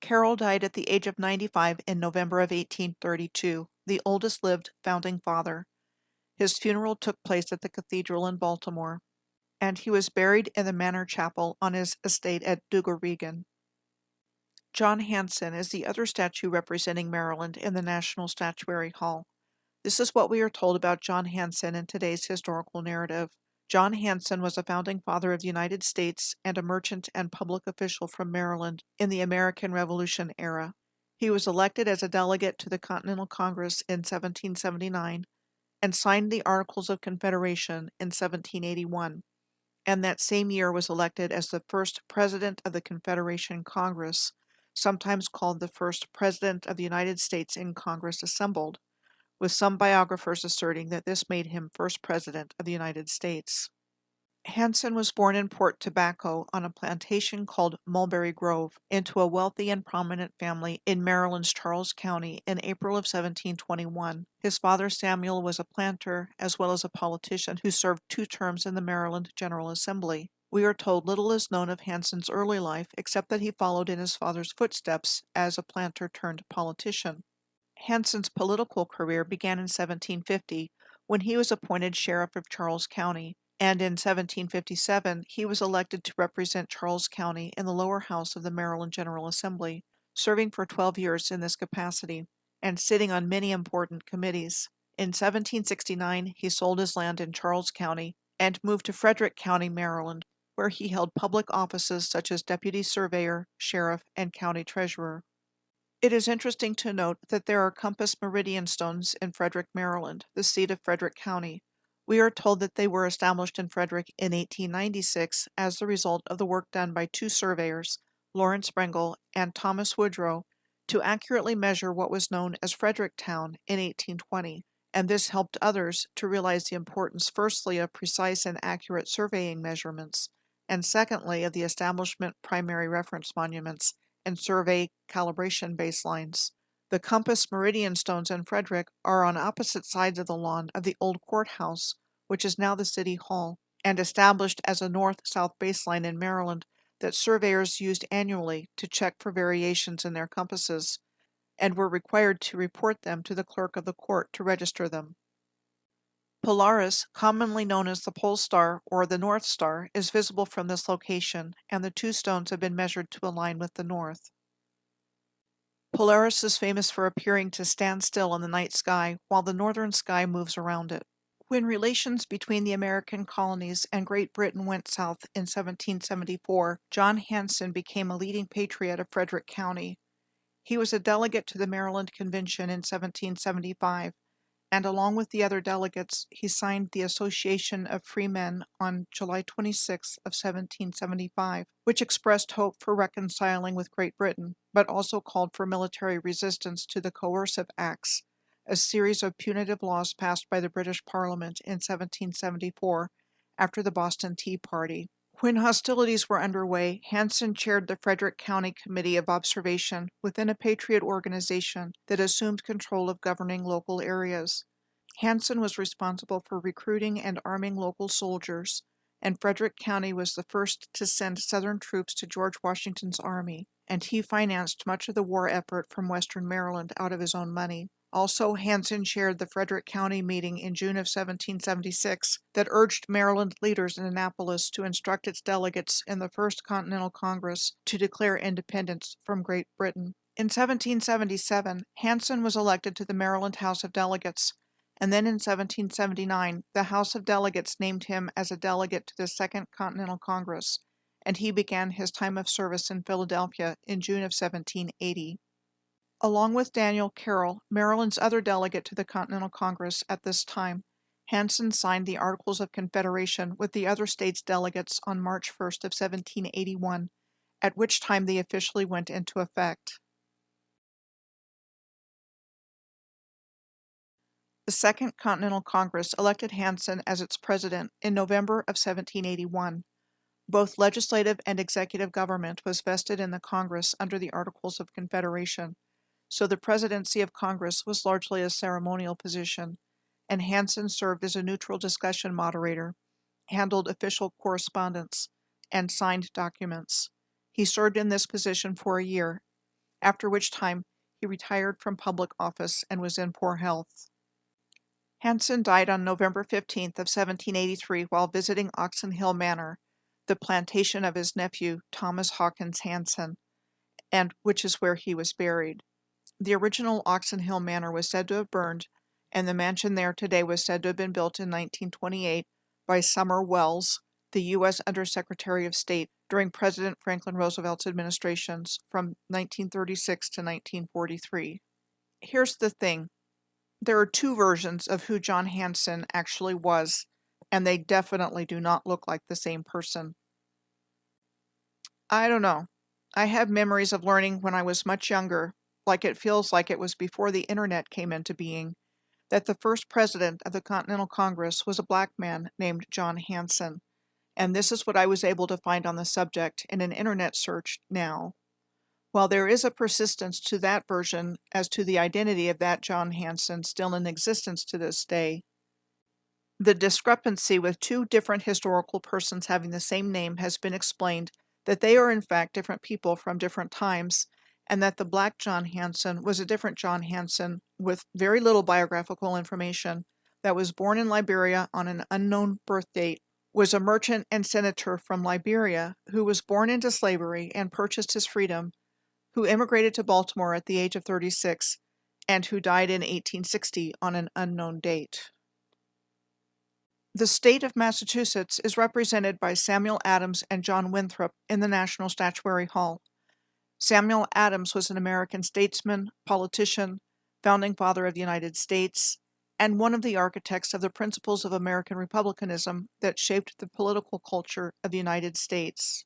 Carroll died at the age of 95 in November of 1832, the oldest lived founding father. His funeral took place at the cathedral in Baltimore, and he was buried in the Manor Chapel on his estate at Duger-Regan. John Hanson is the other statue representing Maryland in the National Statuary Hall. This is what we are told about John Hanson in today's historical narrative. John Hanson was a founding father of the United States and a merchant and public official from Maryland in the American Revolution era. He was elected as a delegate to the Continental Congress in 1779 and signed the Articles of Confederation in 1781, and that same year was elected as the first President of the Confederation Congress, sometimes called the first President of the United States in Congress assembled, with some biographers asserting that this made him first President of the United States. Hanson was born in Port Tobacco on a plantation called Mulberry Grove into a wealthy and prominent family in Maryland's Charles County in April of 1721. His father Samuel was a planter as well as a politician who served 2 terms in the Maryland General Assembly. We are told little is known of Hanson's early life except that he followed in his father's footsteps as a planter turned politician. Hanson's political career began in 1750 when he was appointed sheriff of Charles County, and in 1757 he was elected to represent Charles County in the lower house of the Maryland General Assembly, serving for 12 years in this capacity, and sitting on many important committees. In 1769 he sold his land in Charles County and moved to Frederick County, Maryland, where he held public offices such as deputy surveyor, sheriff, and county treasurer. It is interesting to note that there are compass meridian stones in Frederick, Maryland, the seat of Frederick County. We are told that they were established in Frederick in 1896 as the result of the work done by 2 surveyors, Lawrence Brengel and Thomas Woodrow, to accurately measure what was known as Fredericktown in 1820, and this helped others to realize the importance firstly of precise and accurate surveying measurements, and secondly of the establishment primary reference monuments and survey calibration baselines. The compass meridian stones in Frederick are on opposite sides of the lawn of the old courthouse, which is now the City Hall, and established as a north-south baseline in Maryland that surveyors used annually to check for variations in their compasses, and were required to report them to the clerk of the court to register them. Polaris, commonly known as the Pole Star or the North Star, is visible from this location, and the 2 stones have been measured to align with the north. Polaris is famous for appearing to stand still in the night sky while the northern sky moves around it. When relations between the American colonies and Great Britain went south in 1774, John Hanson became a leading patriot of Frederick County. He was a delegate to the Maryland Convention in 1775, and along with the other delegates, he signed the Association of Free Men on July 26 of 1775, which expressed hope for reconciling with Great Britain, but also called for military resistance to the Coercive Acts, a series of punitive laws passed by the British Parliament in 1774 after the Boston Tea Party. When hostilities were underway, Hanson chaired the Frederick County Committee of Observation within a patriot organization that assumed control of governing local areas. Hanson was responsible for recruiting and arming local soldiers, and Frederick County was the first to send Southern troops to George Washington's army, and he financed much of the war effort from Western Maryland out of his own money. Also, Hanson chaired the Frederick County meeting in June of 1776 that urged Maryland leaders in Annapolis to instruct its delegates in the First Continental Congress to declare independence from Great Britain. In 1777, Hanson was elected to the Maryland House of Delegates, and then in 1779, the House of Delegates named him as a delegate to the Second Continental Congress, and he began his time of service in Philadelphia in June of 1780. Along with Daniel Carroll, Maryland's other delegate to the Continental Congress at this time, Hanson signed the Articles of Confederation with the other states' delegates on March 1st of 1781, at which time they officially went into effect. The Second Continental Congress elected Hanson as its president in November of 1781. Both legislative and executive government was vested in the Congress under the Articles of Confederation, so the presidency of Congress was largely a ceremonial position, and Hanson served as a neutral discussion moderator, handled official correspondence, and signed documents. He served in this position for a year, after which time he retired from public office and was in poor health. Hanson died on November 15th of 1783 while visiting Oxon Hill Manor, the plantation of his nephew Thomas Hawkins Hanson, and which is where he was buried. The original Oxon Hill Manor was said to have burned, and the mansion there today was said to have been built in 1928 by Sumner Welles, the U.S. Undersecretary of State during President Franklin Roosevelt's administrations from 1936 to 1943. Here's the thing. There are two versions of who John Hanson actually was, and they definitely do not look like the same person. I don't know. I have memories of learning when I was much younger, like it feels like it was before the internet came into being, that the first president of the Continental Congress was a black man named John Hanson, and this is what I was able to find on the subject in an internet search now. While there is a persistence to that version as to the identity of that John Hanson still in existence to this day, the discrepancy with two different historical persons having the same name has been explained that they are in fact different people from different times, and that the black John Hanson was a different John Hanson with very little biographical information, that was born in Liberia on an unknown birth date, was a merchant and senator from Liberia who was born into slavery and purchased his freedom, who immigrated to Baltimore at the age of 36, and who died in 1860 on an unknown date. The state of Massachusetts is represented by Samuel Adams and John Winthrop in the National Statuary Hall. Samuel Adams was an American statesman, politician, founding father of the United States, and one of the architects of the principles of American republicanism that shaped the political culture of the United States.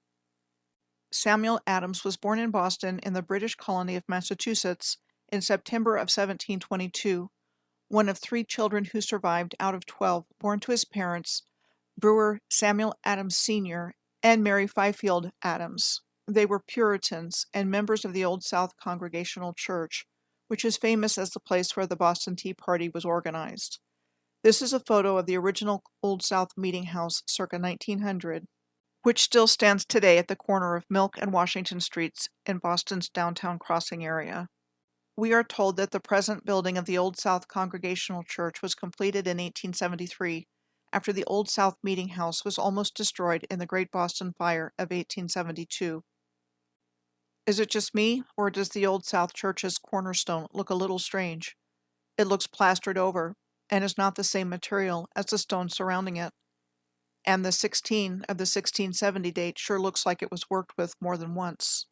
Samuel Adams was born in Boston in the British colony of Massachusetts in September of 1722, one of 3 children who survived out of 12 born to his parents, brewer Samuel Adams Sr. and Mary Fifield Adams. They were Puritans and members of the Old South Congregational Church, which is famous as the place where the Boston Tea Party was organized. This is a photo of the original Old South Meeting House circa 1900. Which still stands today at the corner of Milk and Washington Streets in Boston's downtown Crossing area. We are told that the present building of the Old South Congregational Church was completed in 1873, after the Old South Meeting House was almost destroyed in the Great Boston Fire of 1872. Is it just me, or does the Old South Church's cornerstone look a little strange? It looks plastered over, and is not the same material as the stone surrounding it. And the 16 of the 1670 date sure looks like it was worked with more than once.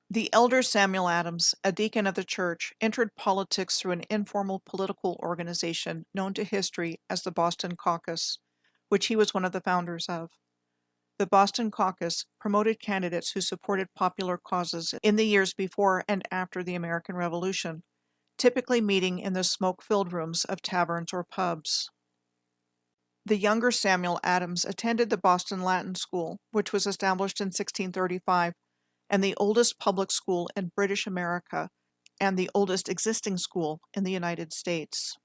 The elder Samuel Adams, a deacon of the church, entered politics through an informal political organization known to history as the Boston Caucus, which he was one of the founders of. The Boston Caucus promoted candidates who supported popular causes in the years before and after the American Revolution, typically meeting in the smoke-filled rooms of taverns or pubs. The younger Samuel Adams attended the Boston Latin School, which was established in 1635, and the oldest public school in British America, and the oldest existing school in the United States.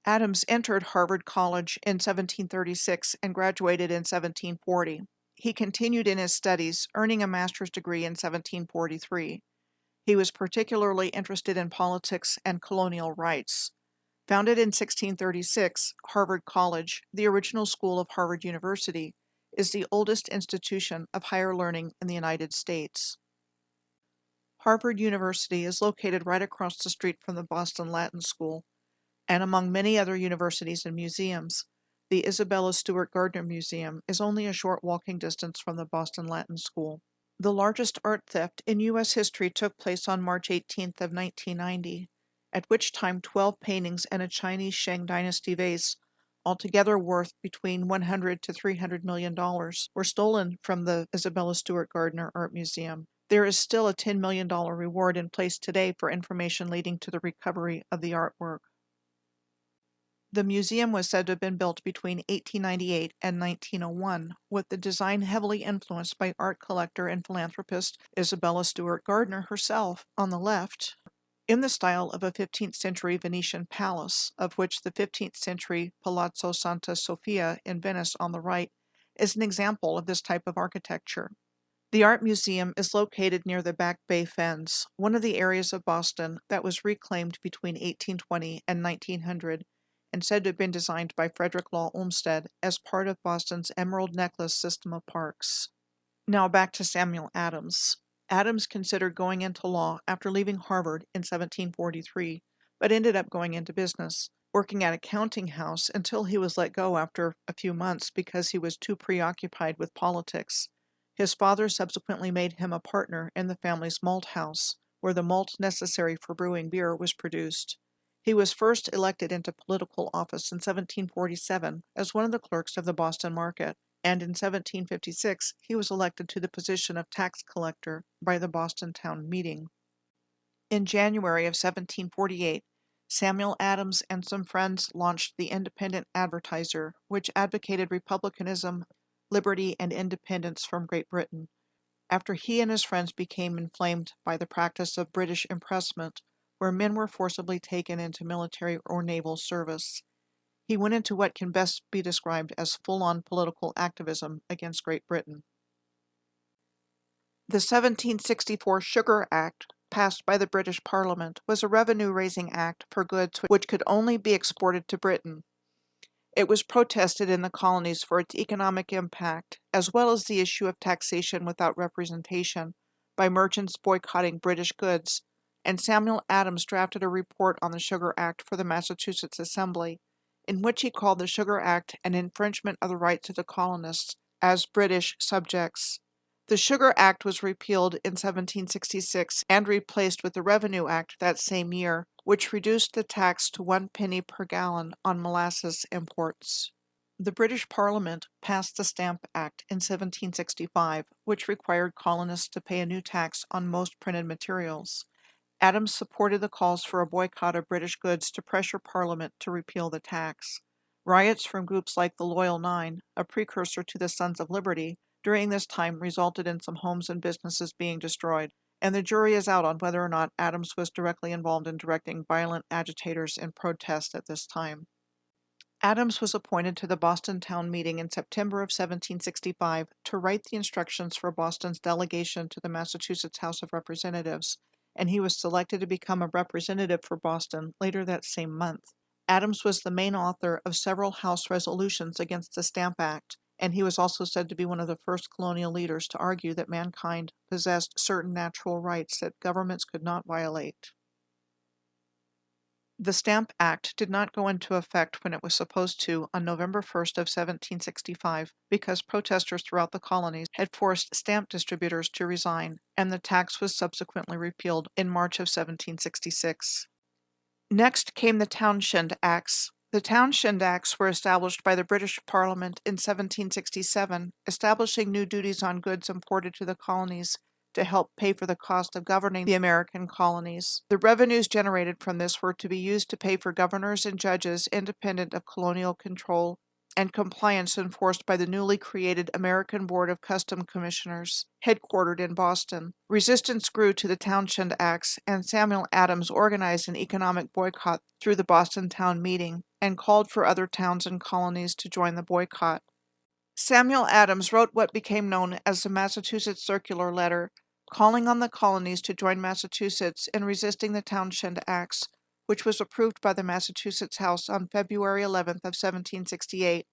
Adams entered Harvard College in 1736 and graduated in 1740. He continued in his studies, earning a master's degree in 1743. He was particularly interested in politics and colonial rights. Founded in 1636, Harvard College, the original school of Harvard University, is the oldest institution of higher learning in the United States. Harvard University is located right across the street from the Boston Latin School, and among many other universities and museums, The Isabella Stewart Gardner Museum is only a short walking distance from the Boston Latin School. The largest art theft in U.S. history took place on March 18th of 1990, at which time 12 paintings and a Chinese Shang Dynasty vase, altogether worth between $100 to $300 million, were stolen from the Isabella Stewart Gardner Art Museum. There is still a $10 million reward in place today for information leading to the recovery of the artwork. The museum was said to have been built between 1898 and 1901, with the design heavily influenced by art collector and philanthropist Isabella Stewart Gardner herself on the left, in the style of a 15th century Venetian palace, of which the 15th century Palazzo Santa Sofia in Venice on the right is an example of this type of architecture. The art museum is located near the Back Bay Fens, one of the areas of Boston that was reclaimed between 1820 and 1900, and said to have been designed by Frederick Law Olmsted as part of Boston's Emerald Necklace system of parks. Now back to Samuel Adams. Adams considered going into law after leaving Harvard in 1743, but ended up going into business, working at a counting house until he was let go after a few months because he was too preoccupied with politics. His father subsequently made him a partner in the family's malt house, where the malt necessary for brewing beer was produced. He was first elected into political office in 1747 as one of the clerks of the Boston market, and in 1756 he was elected to the position of tax collector by the Boston town meeting. In January of 1748, Samuel Adams and some friends launched the Independent Advertiser, which advocated republicanism, liberty, and independence from Great Britain. After he and his friends became inflamed by the practice of British impressment, where men were forcibly taken into military or naval service, he went into what can best be described as full-on political activism against Great Britain. The 1764 Sugar Act, passed by the British Parliament, was a revenue-raising act for goods which could only be exported to Britain. It was protested in the colonies for its economic impact, as well as the issue of taxation without representation, by merchants boycotting British goods, and Samuel Adams drafted a report on the Sugar Act for the Massachusetts Assembly, in which he called the Sugar Act an infringement of the rights of the colonists as British subjects. The Sugar Act was repealed in 1766 and replaced with the Revenue Act that same year, which reduced the tax to 1 penny per gallon on molasses imports. The British Parliament passed the Stamp Act in 1765, which required colonists to pay a new tax on most printed materials. Adams supported the calls for a boycott of British goods to pressure Parliament to repeal the tax. Riots from groups like the Loyal Nine, a precursor to the Sons of Liberty, during this time resulted in some homes and businesses being destroyed, and the jury is out on whether or not Adams was directly involved in directing violent agitators in protest at this time. Adams was appointed to the Boston town meeting in September of 1765 to write the instructions for Boston's delegation to the Massachusetts House of Representatives, and he was selected to become a representative for Boston later that same month. Adams was the main author of several House resolutions against the Stamp Act, and he was also said to be one of the first colonial leaders to argue that mankind possessed certain natural rights that governments could not violate. The Stamp Act did not go into effect when it was supposed to on November 1st of 1765 because protesters throughout the colonies had forced stamp distributors to resign, and the tax was subsequently repealed in March of 1766. Next came the Townshend Acts. The Townshend Acts were established by the British Parliament in 1767, establishing new duties on goods imported to the colonies to help pay for the cost of governing the American colonies. The revenues generated from this were to be used to pay for governors and judges independent of colonial control and compliance enforced by the newly created American Board of Custom Commissioners, headquartered in Boston. Resistance grew to the Townshend Acts, and Samuel Adams organized an economic boycott through the Boston town meeting and called for other towns and colonies to join the boycott. Samuel Adams wrote what became known as the Massachusetts Circular Letter, calling on the colonies to join Massachusetts in resisting the Townshend Acts, which was approved by the Massachusetts House on February 11th of 1768,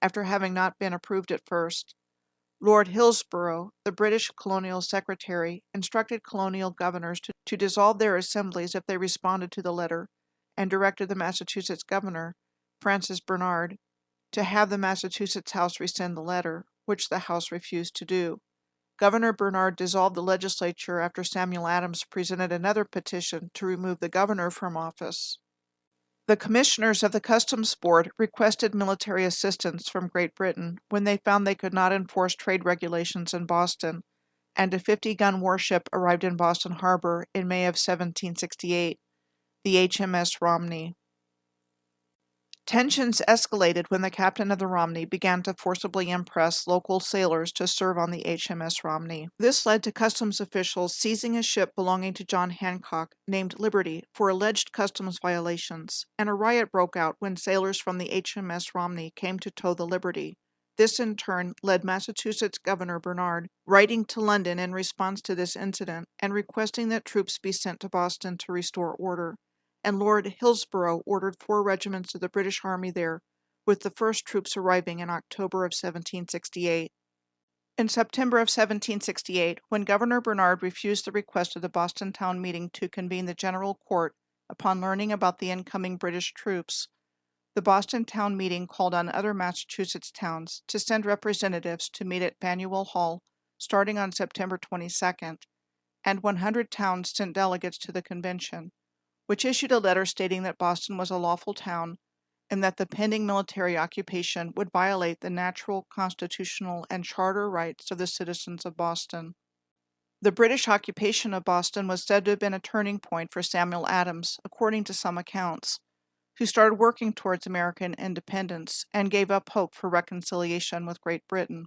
after having not been approved at first. Lord Hillsborough, the British colonial secretary, instructed colonial governors to dissolve their assemblies if they responded to the letter, and directed the Massachusetts governor, Francis Bernard, to have the Massachusetts House rescind the letter, which the House refused to do. Governor Bernard dissolved the legislature after Samuel Adams presented another petition to remove the governor from office. The commissioners of the Customs Board requested military assistance from Great Britain when they found they could not enforce trade regulations in Boston, and a 50-gun warship arrived in Boston Harbor in May of 1768, the HMS Romney. Tensions escalated when the captain of the Romney began to forcibly impress local sailors to serve on the HMS Romney. This led to customs officials seizing a ship belonging to John Hancock named Liberty for alleged customs violations, and a riot broke out when sailors from the HMS Romney came to tow the Liberty. This in turn led Massachusetts Governor Bernard writing to London in response to this incident and requesting that troops be sent to Boston to restore order, and Lord Hillsborough ordered 4 regiments of the British Army there, with the first troops arriving in October of 1768. In September of 1768, when Governor Bernard refused the request of the Boston Town Meeting to convene the General Court upon learning about the incoming British troops, the Boston Town Meeting called on other Massachusetts towns to send representatives to meet at Faneuil Hall starting on September 22nd, and 100 towns sent delegates to the convention, which issued a letter stating that Boston was a lawful town and that the pending military occupation would violate the natural, constitutional, and charter rights of the citizens of Boston. The British occupation of Boston was said to have been a turning point for Samuel Adams, according to some accounts, who started working towards American independence and gave up hope for reconciliation with Great Britain.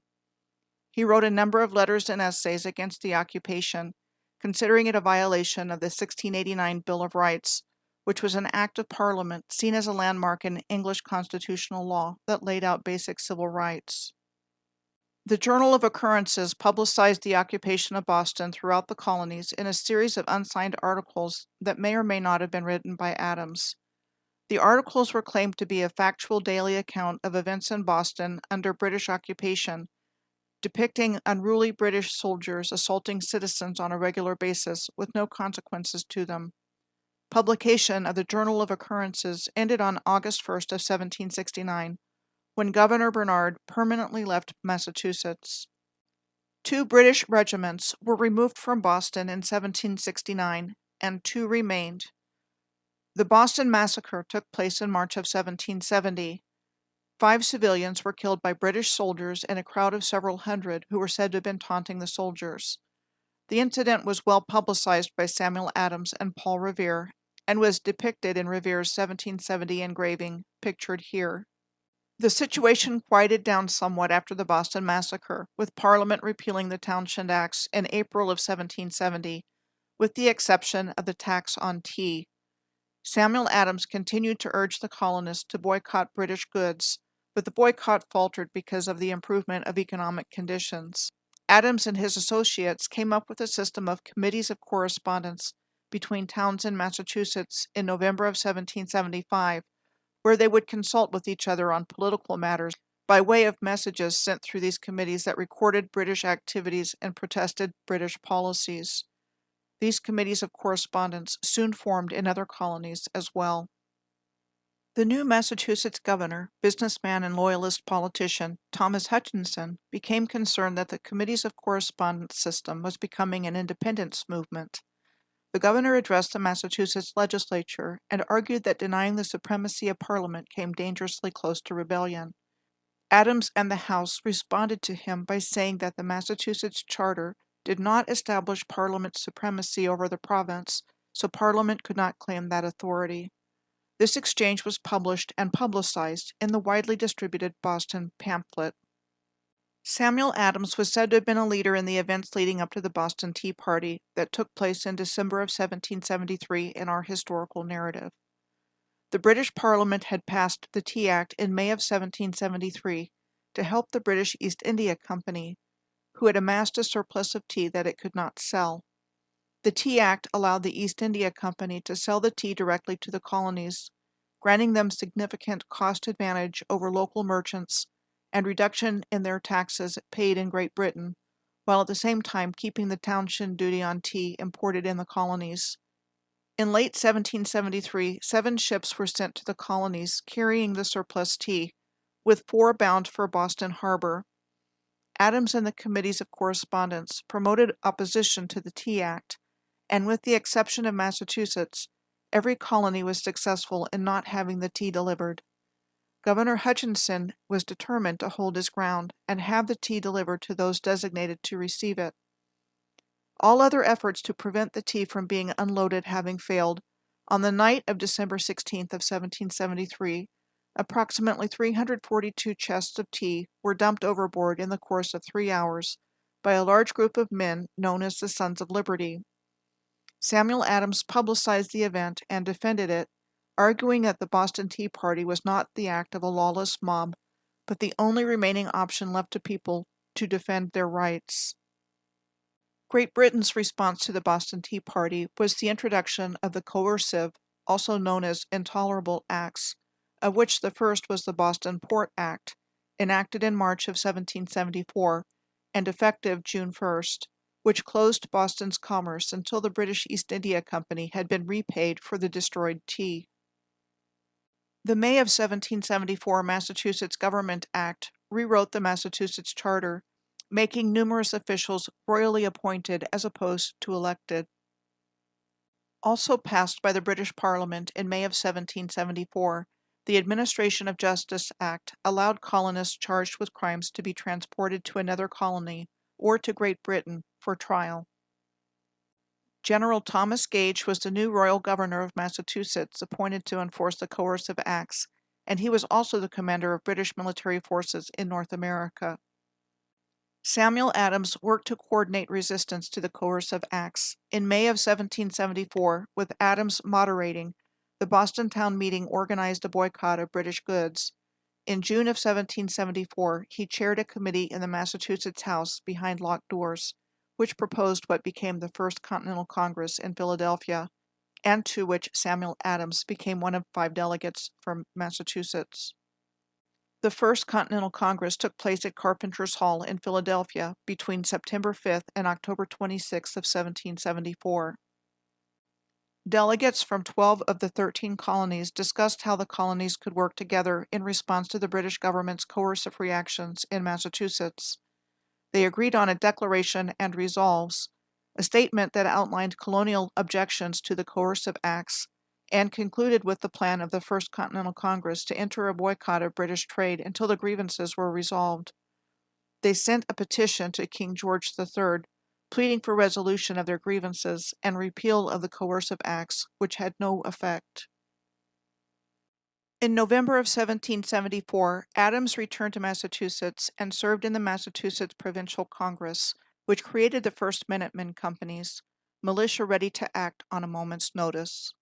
He wrote a number of letters and essays against the occupation, considering it a violation of the 1689 Bill of Rights, which was an act of Parliament seen as a landmark in English constitutional law that laid out basic civil rights. The Journal of Occurrences publicized the occupation of Boston throughout the colonies in a series of unsigned articles that may or may not have been written by Adams. The articles were claimed to be a factual daily account of events in Boston under British occupation, depicting unruly British soldiers assaulting citizens on a regular basis with no consequences to them. Publication of the Journal of Occurrences ended on August 1st of 1769, when Governor Bernard permanently left Massachusetts. 2 British regiments were removed from Boston in 1769, and 2 remained. The Boston Massacre took place in March of 1770. 5 civilians were killed by British soldiers in a crowd of several hundred who were said to have been taunting the soldiers. The incident was well publicized by Samuel Adams and Paul Revere, and was depicted in Revere's 1770 engraving, pictured here. The situation quieted down somewhat after the Boston Massacre, with Parliament repealing the Townshend Acts in April of 1770, with the exception of the tax on tea. Samuel Adams continued to urge the colonists to boycott British goods, but the boycott faltered because of the improvement of economic conditions. Adams and his associates came up with a system of committees of correspondence between towns in Massachusetts in November of 1775, where they would consult with each other on political matters by way of messages sent through these committees that recorded British activities and protested British policies. These committees of correspondence soon formed in other colonies as well. The new Massachusetts governor, businessman and loyalist politician Thomas Hutchinson became concerned that the committees of correspondence system was becoming an independence movement. The governor addressed the Massachusetts legislature and argued that denying the supremacy of Parliament came dangerously close to rebellion. Adams and the House responded to him by saying that the Massachusetts Charter did not establish Parliament's supremacy over the province, so Parliament could not claim that authority. This exchange was published and publicized in the widely distributed Boston pamphlet. Samuel Adams was said to have been a leader in the events leading up to the Boston Tea Party that took place in December of 1773 in our historical narrative. The British Parliament had passed the Tea Act in May of 1773 to help the British East India Company, who had amassed a surplus of tea that it could not sell. The Tea Act allowed the East India Company to sell the tea directly to the colonies, granting them significant cost advantage over local merchants and reduction in their taxes paid in Great Britain, while at the same time keeping the Townshend duty on tea imported in the colonies. In late 1773, 7 ships were sent to the colonies carrying the surplus tea, with 4 bound for Boston Harbor. Adams and the committees of correspondence promoted opposition to the Tea Act, and with the exception of Massachusetts, every colony was successful in not having the tea delivered. Governor Hutchinson was determined to hold his ground and have the tea delivered to those designated to receive it. All other efforts to prevent the tea from being unloaded having failed, on the night of December 16th of 1773, approximately 342 chests of tea were dumped overboard in the course of 3 hours by a large group of men known as the Sons of Liberty. Samuel Adams publicized the event and defended it, arguing that the Boston Tea Party was not the act of a lawless mob, but the only remaining option left to people to defend their rights. Great Britain's response to the Boston Tea Party was the introduction of the coercive, also known as intolerable acts, of which the first was the Boston Port Act, enacted in March of 1774 and effective June 1st, which closed Boston's commerce until the British East India Company had been repaid for the destroyed tea. The May of 1774 Massachusetts Government Act rewrote the Massachusetts Charter, making numerous officials royally appointed as opposed to elected. Also passed by the British Parliament in May of 1774, the Administration of Justice Act allowed colonists charged with crimes to be transported to another colony or to Great Britain for trial. General Thomas Gage was the new royal governor of Massachusetts appointed to enforce the coercive acts, and he was also the commander of British military forces in North America. Samuel Adams worked to coordinate resistance to the coercive acts. In May of 1774, with Adams moderating, the Boston Town Meeting organized a boycott of British goods. In June of 1774, he chaired a committee in the Massachusetts House behind locked doors, which proposed what became the First Continental Congress in Philadelphia, and to which Samuel Adams became one of 5 delegates from Massachusetts. The First Continental Congress took place at Carpenter's Hall in Philadelphia between September 5th and October 26th of 1774. Delegates from 12 of the 13 colonies discussed how the colonies could work together in response to the British government's coercive reactions in Massachusetts. They agreed on a declaration and resolves, a statement that outlined colonial objections to the coercive acts, and concluded with the plan of the First Continental Congress to enter a boycott of British trade until the grievances were resolved. They sent a petition to King George III, pleading for resolution of their grievances and repeal of the coercive acts, which had no effect. In November of 1774, Adams returned to Massachusetts and served in the Massachusetts Provincial Congress, which created the first Minutemen companies, militia ready to act on a moment's notice.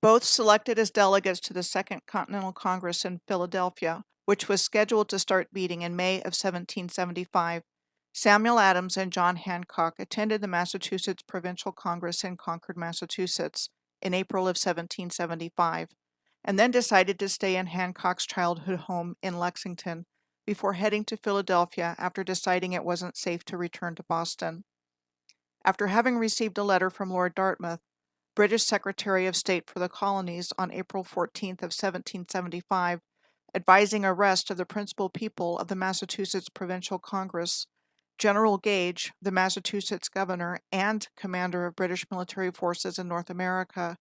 Both selected as delegates to the Second Continental Congress in Philadelphia, which was scheduled to start meeting in May of 1775, Samuel Adams and John Hancock attended the Massachusetts Provincial Congress in Concord, Massachusetts, in April of 1775, and then decided to stay in Hancock's childhood home in Lexington before heading to Philadelphia after deciding it wasn't safe to return to Boston. After having received a letter from Lord Dartmouth, British Secretary of State for the Colonies, on April 14th of 1775, advising arrest of the principal people of the Massachusetts Provincial Congress, General Gage, the Massachusetts governor and commander of British military forces in North America,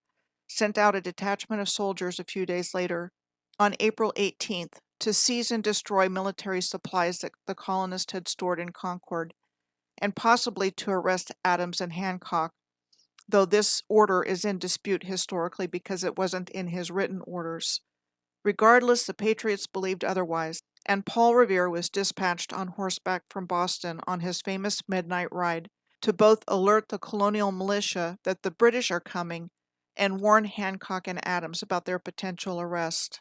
sent out a detachment of soldiers a few days later, on April 18th, to seize and destroy military supplies that the colonists had stored in Concord, and possibly to arrest Adams and Hancock, though this order is in dispute historically because it wasn't in his written orders. Regardless, the Patriots believed otherwise, and Paul Revere was dispatched on horseback from Boston on his famous midnight ride to both alert the colonial militia that the British are coming and warn Hancock and Adams about their potential arrest.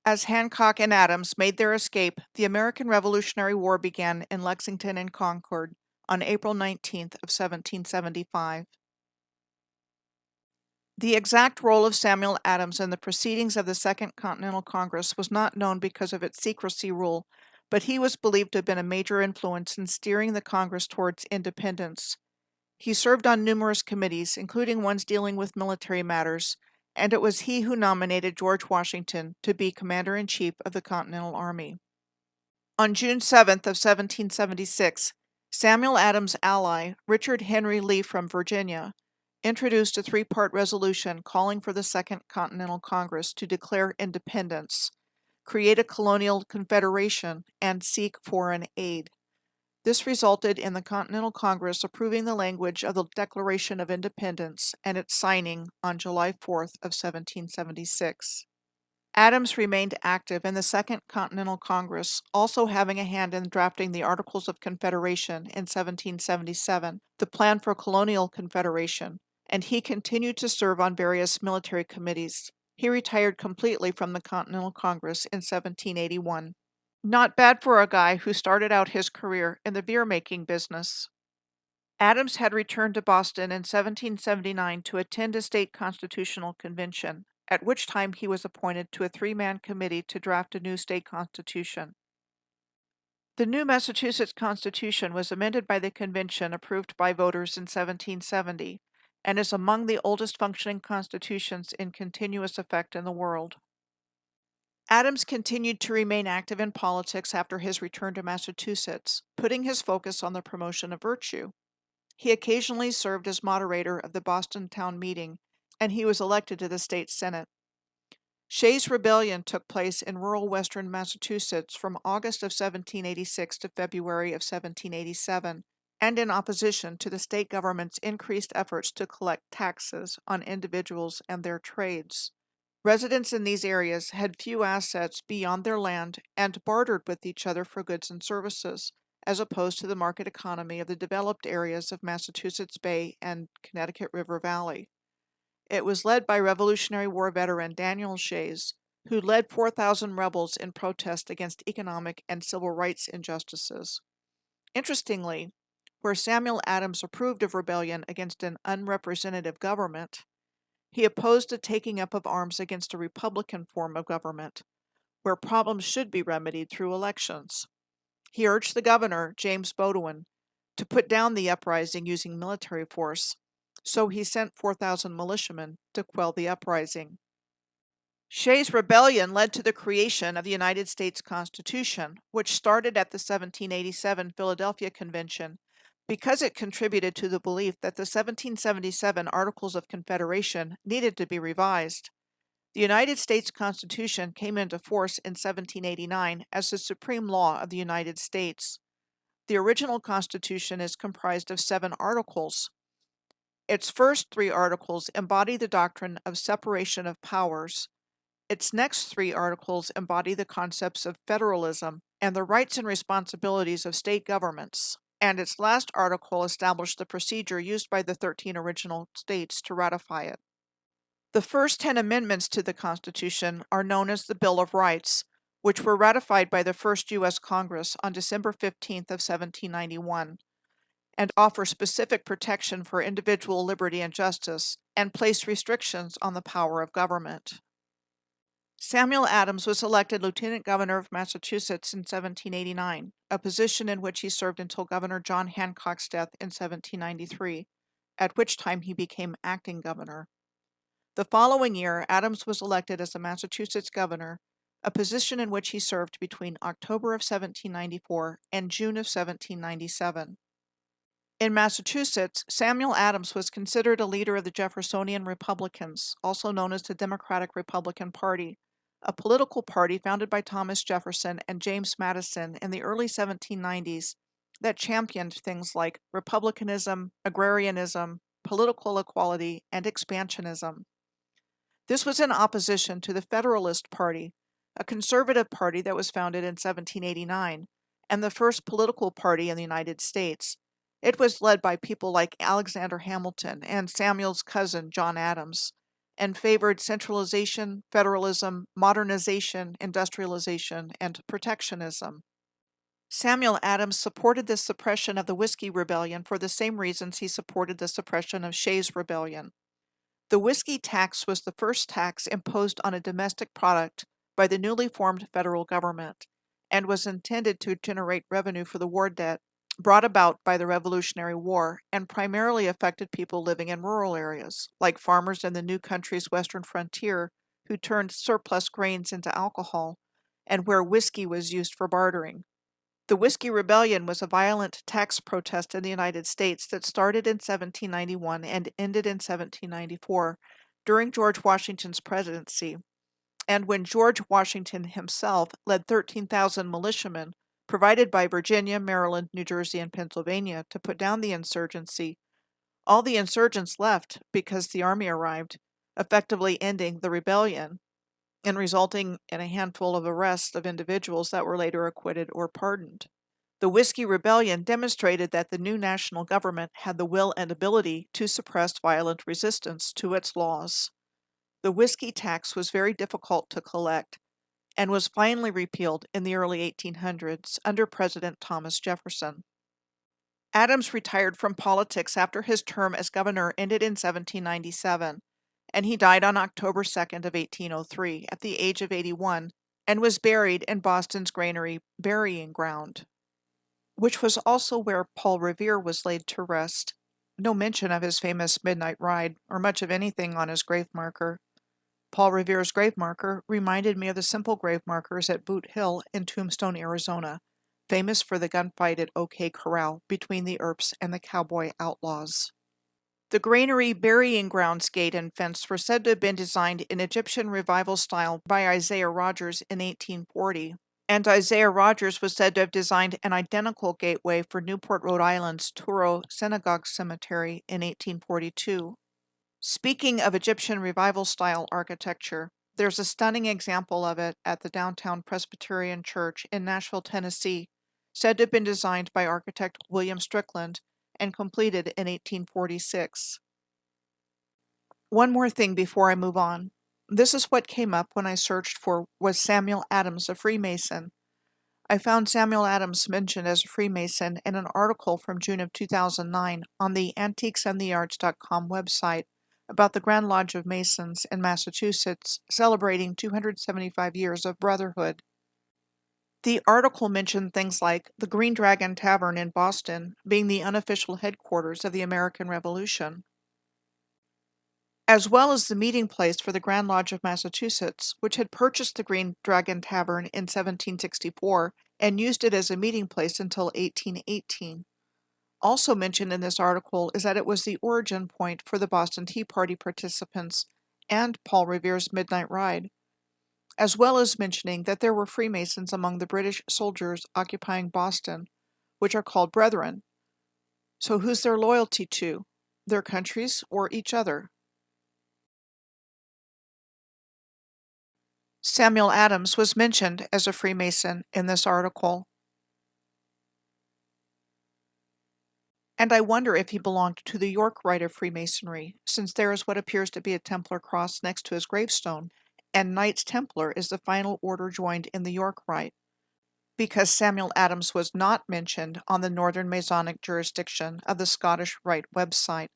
As Hancock and Adams made their escape, the American Revolutionary War began in Lexington and Concord on April 19th of 1775. The exact role of Samuel Adams in the proceedings of the Second Continental Congress was not known because of its secrecy rule, but he was believed to have been a major influence in steering the Congress towards independence. He served on numerous committees, including ones dealing with military matters, and it was he who nominated George Washington to be Commander-in-Chief of the Continental Army. On June 7th of 1776, Samuel Adams' ally, Richard Henry Lee from Virginia, introduced a three-part resolution calling for the Second Continental Congress to declare independence, create a colonial confederation, and seek foreign aid. This resulted in the Continental Congress approving the language of the Declaration of Independence and its signing on July 4th of 1776. Adams remained active in the Second Continental Congress, also having a hand in drafting the Articles of Confederation in 1777, the plan for colonial confederation, and he continued to serve on various military committees. He retired completely from the Continental Congress in 1781. Not bad for a guy who started out his career in the beer-making business. Adams had returned to Boston in 1779 to attend a state constitutional convention, at which time he was appointed to a three-man committee to draft a new state constitution. The new Massachusetts Constitution was amended by the convention approved by voters in 1770, and is among the oldest functioning constitutions in continuous effect in the world. Adams continued to remain active in politics after his return to Massachusetts, putting his focus on the promotion of virtue. He occasionally served as moderator of the Boston Town Meeting, and he was elected to the state senate. Shays' Rebellion took place in rural western Massachusetts from August of 1786 to February of 1787, and in opposition to the state government's increased efforts to collect taxes on individuals and their trades. Residents in these areas had few assets beyond their land and bartered with each other for goods and services, as opposed to the market economy of the developed areas of Massachusetts Bay and Connecticut River Valley. It was led by Revolutionary War veteran Daniel Shays, who led 4,000 rebels in protest against economic and civil rights injustices. Interestingly, where Samuel Adams approved of rebellion against an unrepresentative government, he opposed the taking up of arms against a Republican form of government, where problems should be remedied through elections. He urged the governor, James Bowdoin, to put down the uprising using military force, so he sent 4,000 militiamen to quell the uprising. Shays' Rebellion led to the creation of the United States Constitution, which started at the 1787 Philadelphia Convention because it contributed to the belief that the 1777 Articles of Confederation needed to be revised. The United States Constitution came into force in 1789 as the supreme law of the United States. The original Constitution is comprised of 7 articles. Its first 3 articles embody the doctrine of separation of powers. Its next 3 articles embody the concepts of federalism and the rights and responsibilities of state governments, and its last article established the procedure used by the 13 original states to ratify it. The first 10 amendments to the Constitution are known as the Bill of Rights, which were ratified by the first U.S. Congress on December 15th of 1791, and offer specific protection for individual liberty and justice, and place restrictions on the power of government. Samuel Adams was elected Lieutenant Governor of Massachusetts in 1789, a position in which he served until Governor John Hancock's death in 1793, at which time he became acting governor. The following year, Adams was elected as the Massachusetts governor, a position in which he served between October of 1794 and June of 1797. In Massachusetts, Samuel Adams was considered a leader of the Jeffersonian Republicans, also known as the Democratic Republican Party, a political party founded by Thomas Jefferson and James Madison in the early 1790s that championed things like republicanism, agrarianism, political equality, and expansionism. This was in opposition to the Federalist Party, a conservative party that was founded in 1789, and the first political party in the United States. It was led by people like Alexander Hamilton and Samuel's cousin, John Adams, and favored centralization, federalism, modernization, industrialization, and protectionism. Samuel Adams supported the suppression of the Whiskey Rebellion for the same reasons he supported the suppression of Shays' Rebellion. The whiskey tax was the first tax imposed on a domestic product by the newly formed federal government, and was intended to generate revenue for the war debt brought about by the Revolutionary War and primarily affected people living in rural areas, like farmers in the new country's western frontier who turned surplus grains into alcohol, and where whiskey was used for bartering. The Whiskey Rebellion was a violent tax protest in the United States that started in 1791 and ended in 1794 during George Washington's presidency, and when George Washington himself led 13,000 militiamen provided by Virginia, Maryland, New Jersey, and Pennsylvania to put down the insurgency. All the insurgents left because the army arrived, effectively ending the rebellion and resulting in a handful of arrests of individuals that were later acquitted or pardoned. The Whiskey Rebellion demonstrated that the new national government had the will and ability to suppress violent resistance to its laws. The whiskey tax was very difficult to collect and was finally repealed in the early 1800s under President Thomas Jefferson. Adams retired from politics after his term as governor ended in 1797, and he died on October 2nd of 1803 at the age of 81 and was buried in Boston's Granary Burying Ground, which was also where Paul Revere was laid to rest. No mention of his famous midnight ride or much of anything on his grave marker. Paul Revere's grave marker reminded me of the simple grave markers at Boot Hill in Tombstone, Arizona, famous for the gunfight at OK Corral between the Earps and the cowboy outlaws. The Granary Burying Grounds gate and fence were said to have been designed in Egyptian revival style by Isaiah Rogers in 1840, and Isaiah Rogers was said to have designed an identical gateway for Newport, Rhode Island's Touro Synagogue Cemetery in 1842. Speaking of Egyptian revival-style architecture, there's a stunning example of it at the Downtown Presbyterian Church in Nashville, Tennessee, said to have been designed by architect William Strickland and completed in 1846. One more thing before I move on. This is what came up when I searched for "Was Samuel Adams a Freemason?" I found Samuel Adams mentioned as a Freemason in an article from June of 2009 on the antiquesandthearts.com website about the Grand Lodge of Masons in Massachusetts celebrating 275 years of brotherhood. The article mentioned things like the Green Dragon Tavern in Boston being the unofficial headquarters of the American Revolution, as well as the meeting place for the Grand Lodge of Massachusetts, which had purchased the Green Dragon Tavern in 1764 and used it as a meeting place until 1818. Also mentioned in this article is that it was the origin point for the Boston Tea Party participants and Paul Revere's Midnight Ride, as well as mentioning that there were Freemasons among the British soldiers occupying Boston, which are called Brethren. So who's their loyalty to? Their countries or each other? Samuel Adams was mentioned as a Freemason in this article, and I wonder if he belonged to the York Rite of Freemasonry, since there is what appears to be a Templar cross next to his gravestone, and Knights Templar is the final order joined in the York Rite, because Samuel Adams was not mentioned on the Northern Masonic jurisdiction of the Scottish Rite website,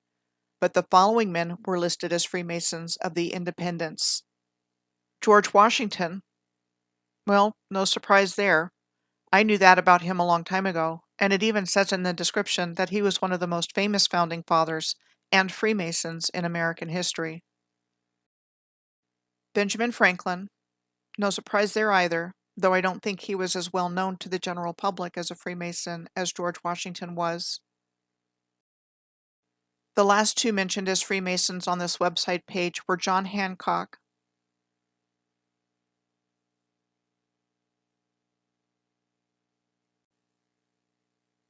but the following men were listed as Freemasons of the Independents. George Washington. Well, no surprise there. I knew that about him a long time ago, and it even says in the description that he was one of the most famous founding fathers and Freemasons in American history. Benjamin Franklin. No surprise there either, though I don't think he was as well known to the general public as a Freemason as George Washington was. The last two mentioned as Freemasons on this website page were John Hancock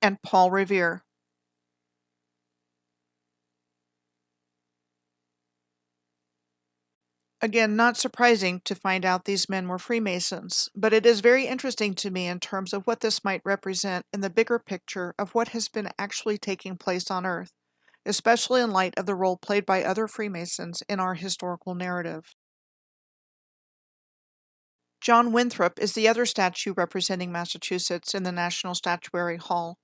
and Paul Revere. Again, not surprising to find out these men were Freemasons, but it is very interesting to me in terms of what this might represent in the bigger picture of what has been actually taking place on Earth, especially in light of the role played by other Freemasons in our historical narrative. John Winthrop is the other statue representing Massachusetts in the National Statuary Hall.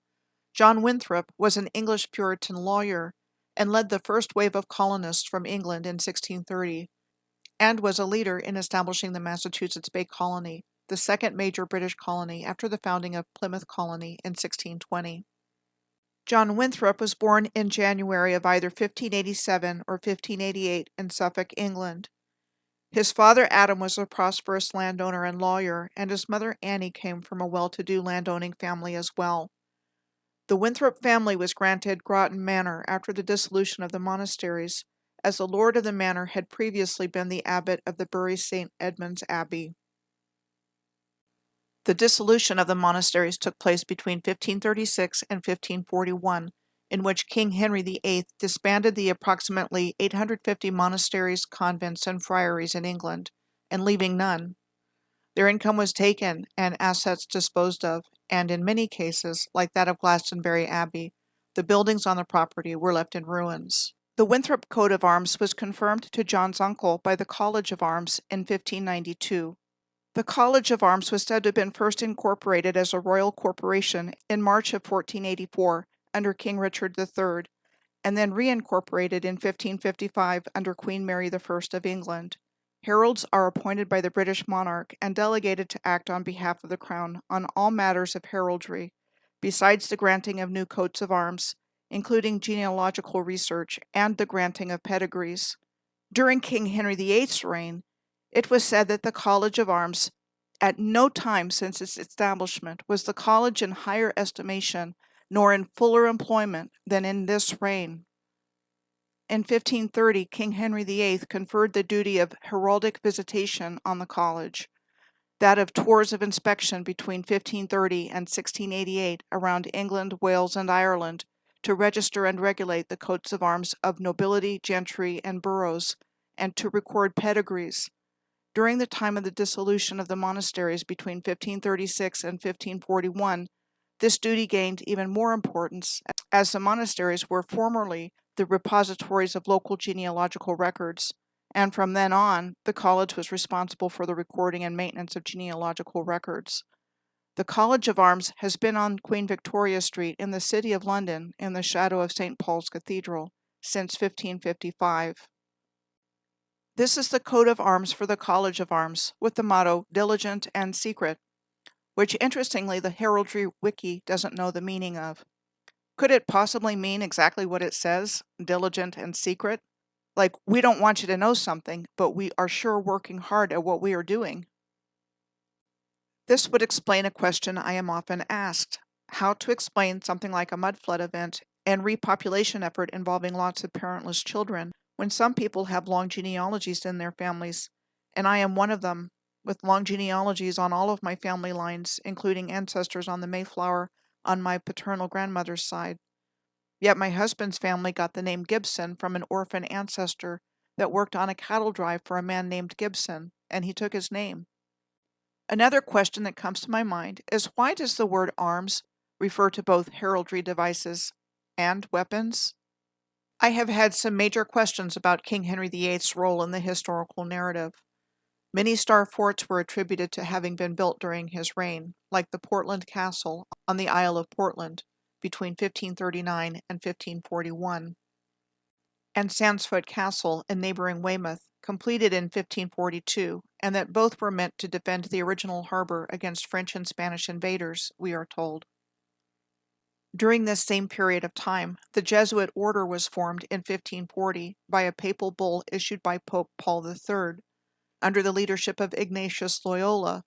John Winthrop was an English Puritan lawyer and led the first wave of colonists from England in 1630, and was a leader in establishing the Massachusetts Bay Colony, the second major British colony after the founding of Plymouth Colony in 1620. John Winthrop was born in January of either 1587 or 1588 in Suffolk, England. His father Adam was a prosperous landowner and lawyer, and his mother Annie came from a well-to-do landowning family as well. The Winthrop family was granted Groton Manor after the dissolution of the monasteries, as the lord of the manor had previously been the abbot of the Bury St. Edmund's Abbey. The dissolution of the monasteries took place between 1536 and 1541, in which King Henry VIII disbanded the approximately 850 monasteries, convents, and friaries in England, and leaving none. Their income was taken and assets disposed of, and in many cases, like that of Glastonbury Abbey, the buildings on the property were left in ruins. The Winthrop coat of arms was confirmed to John's uncle by the College of Arms in 1592. The College of Arms was said to have been first incorporated as a royal corporation in March of 1484 under King Richard III, and then reincorporated in 1555 under Queen Mary I of England. Heralds are appointed by the British monarch and delegated to act on behalf of the Crown on all matters of heraldry, besides the granting of new coats of arms, including genealogical research and the granting of pedigrees. During King Henry VIII's reign, it was said that the College of Arms, at no time since its establishment, was the college in higher estimation nor in fuller employment than in this reign. In 1530, King Henry VIII conferred the duty of heraldic visitation on the college, that of tours of inspection between 1530 and 1688 around England, Wales, and Ireland, to register and regulate the coats of arms of nobility, gentry, and boroughs, and to record pedigrees. During the time of the dissolution of the monasteries between 1536 and 1541, this duty gained even more importance, as the monasteries were formerly the repositories of local genealogical records, and from then on, the college was responsible for the recording and maintenance of genealogical records. The College of Arms has been on Queen Victoria Street in the City of London in the shadow of St. Paul's Cathedral since 1555. This is the coat of arms for the College of Arms, with the motto, Diligent and Secret, which interestingly the Heraldry Wiki doesn't know the meaning of. Could it possibly mean exactly what it says, diligent and secret? Like, we don't want you to know something, but we are sure working hard at what we are doing. This would explain a question I am often asked: how to explain something like a mud flood event and repopulation effort involving lots of parentless children, when some people have long genealogies in their families, and I am one of them, with long genealogies on all of my family lines, including ancestors on the Mayflower on my paternal grandmother's side. Yet my husband's family got the name Gibson from an orphan ancestor that worked on a cattle drive for a man named Gibson, and he took his name. Another question that comes to my mind is, why does the word arms refer to both heraldry devices and weapons? I have had some major questions about King Henry VIII's role in the historical narrative. Many star forts were attributed to having been built during his reign, like the Portland Castle on the Isle of Portland between 1539 and 1541, and Sandsfoot Castle in neighboring Weymouth, completed in 1542, and that both were meant to defend the original harbor against French and Spanish invaders, we are told. During this same period of time, the Jesuit order was formed in 1540 by a papal bull issued by Pope Paul III, under the leadership of Ignatius Loyola,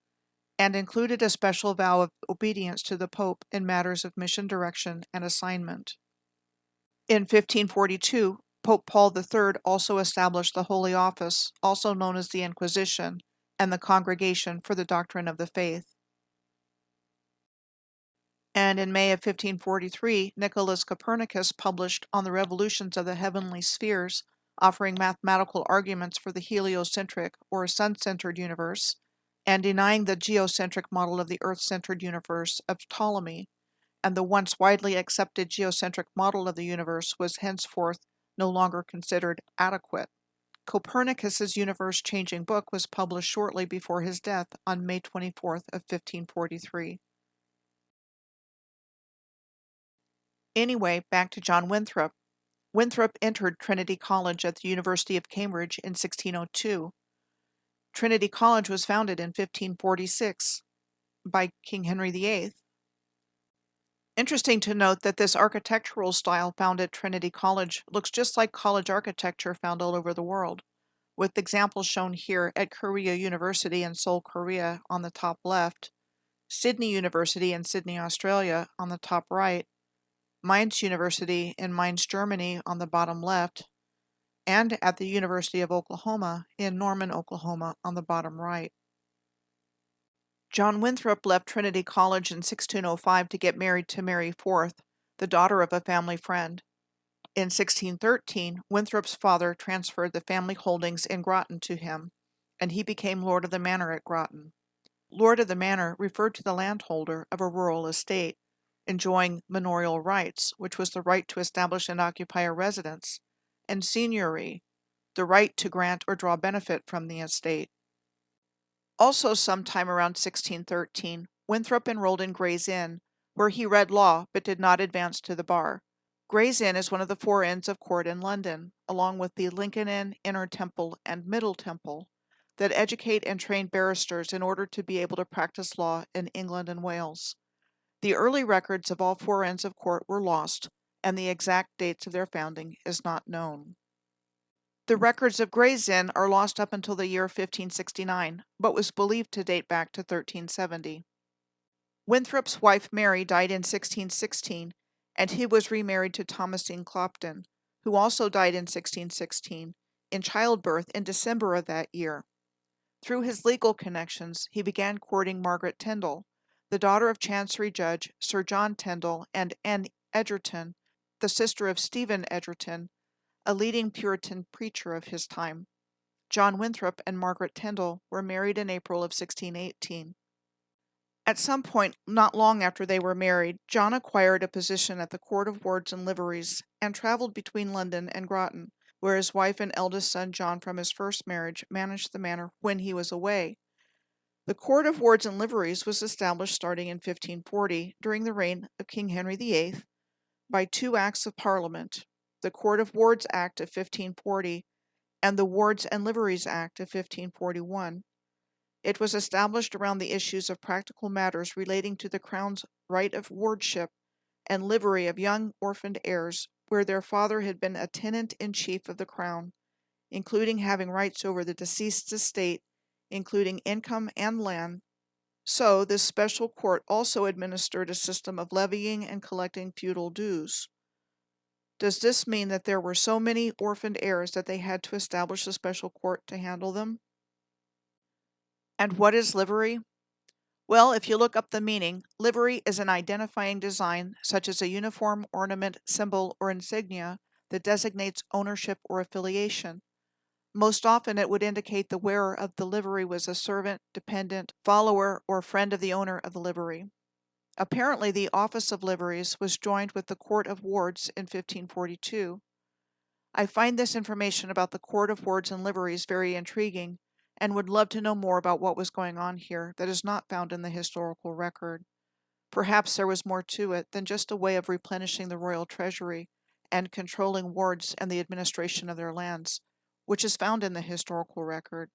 and included a special vow of obedience to the Pope in matters of mission direction and assignment. In 1542, Pope Paul III also established the Holy Office, also known as the Inquisition, and the Congregation for the Doctrine of the Faith. And in May of 1543, Nicholas Copernicus published On the Revolutions of the Heavenly Spheres, offering mathematical arguments for the heliocentric or sun-centered universe, and denying the geocentric model of the Earth-centered universe of Ptolemy, and the once widely accepted geocentric model of the universe was henceforth no longer considered adequate. Copernicus's universe-changing book was published shortly before his death on May 24th of 1543. Anyway, back to John Winthrop. Winthrop entered Trinity College at the University of Cambridge in 1602. Trinity College was founded in 1546 by King Henry VIII. Interesting to note that this architectural style found at Trinity College looks just like college architecture found all over the world, with examples shown here at Korea University in Seoul, Korea on the top left, Sydney University in Sydney, Australia on the top right, Mainz University in Mainz, Germany on the bottom left, and at the University of Oklahoma in Norman, Oklahoma on the bottom right. John Winthrop left Trinity College in 1605 to get married to Mary Forth, the daughter of a family friend. In 1613, Winthrop's father transferred the family holdings in Groton to him, and he became Lord of the Manor at Groton. Lord of the Manor referred to the landholder of a rural estate, enjoying manorial rights, which was the right to establish and occupy a residence, and seigneury, the right to grant or draw benefit from the estate. Also sometime around 1613, Winthrop enrolled in Gray's Inn, where he read law but did not advance to the bar. Gray's Inn is one of the four Inns of Court in London, along with the Lincoln Inn, Inner Temple, and Middle Temple, that educate and train barristers in order to be able to practice law in England and Wales. The early records of all four Inns of Court were lost, and the exact dates of their founding is not known. The records of Gray's Inn are lost up until the year 1569, but was believed to date back to 1370. Winthrop's wife Mary died in 1616, and he was remarried to Thomasine Clopton, who also died in 1616, in childbirth in December of that year. Through his legal connections, he began courting Margaret Tyndall, the daughter of Chancery Judge Sir John Tyndall and Anne Egerton, the sister of Stephen Egerton, a leading Puritan preacher of his time. John Winthrop and Margaret Tyndall were married in April of 1618. At some point not long after they were married, John acquired a position at the Court of Wards and Liveries and traveled between London and Groton, where his wife and eldest son John from his first marriage managed the manor when he was away. The Court of Wards and Liveries was established starting in 1540 during the reign of King Henry VIII by two acts of Parliament, the Court of Wards Act of 1540 and the Wards and Liveries Act of 1541. It was established around the issues of practical matters relating to the Crown's right of wardship and livery of young orphaned heirs where their father had been a tenant-in-chief of the Crown, including having rights over the deceased's estate, including income and land. So, this special court also administered a system of levying and collecting feudal dues. Does this mean that there were so many orphaned heirs that they had to establish a special court to handle them? And what is livery? Well, if you look up the meaning, livery is an identifying design such as a uniform, ornament, symbol, or insignia that designates ownership or affiliation. Most often it would indicate the wearer of the livery was a servant, dependent, follower, or friend of the owner of the livery. Apparently, the Office of Liveries was joined with the Court of Wards in 1542. I find this information about the Court of Wards and Liveries very intriguing, and would love to know more about what was going on here that is not found in the historical record. Perhaps there was more to it than just a way of replenishing the royal treasury and controlling wards and the administration of their lands, which is found in the historical record.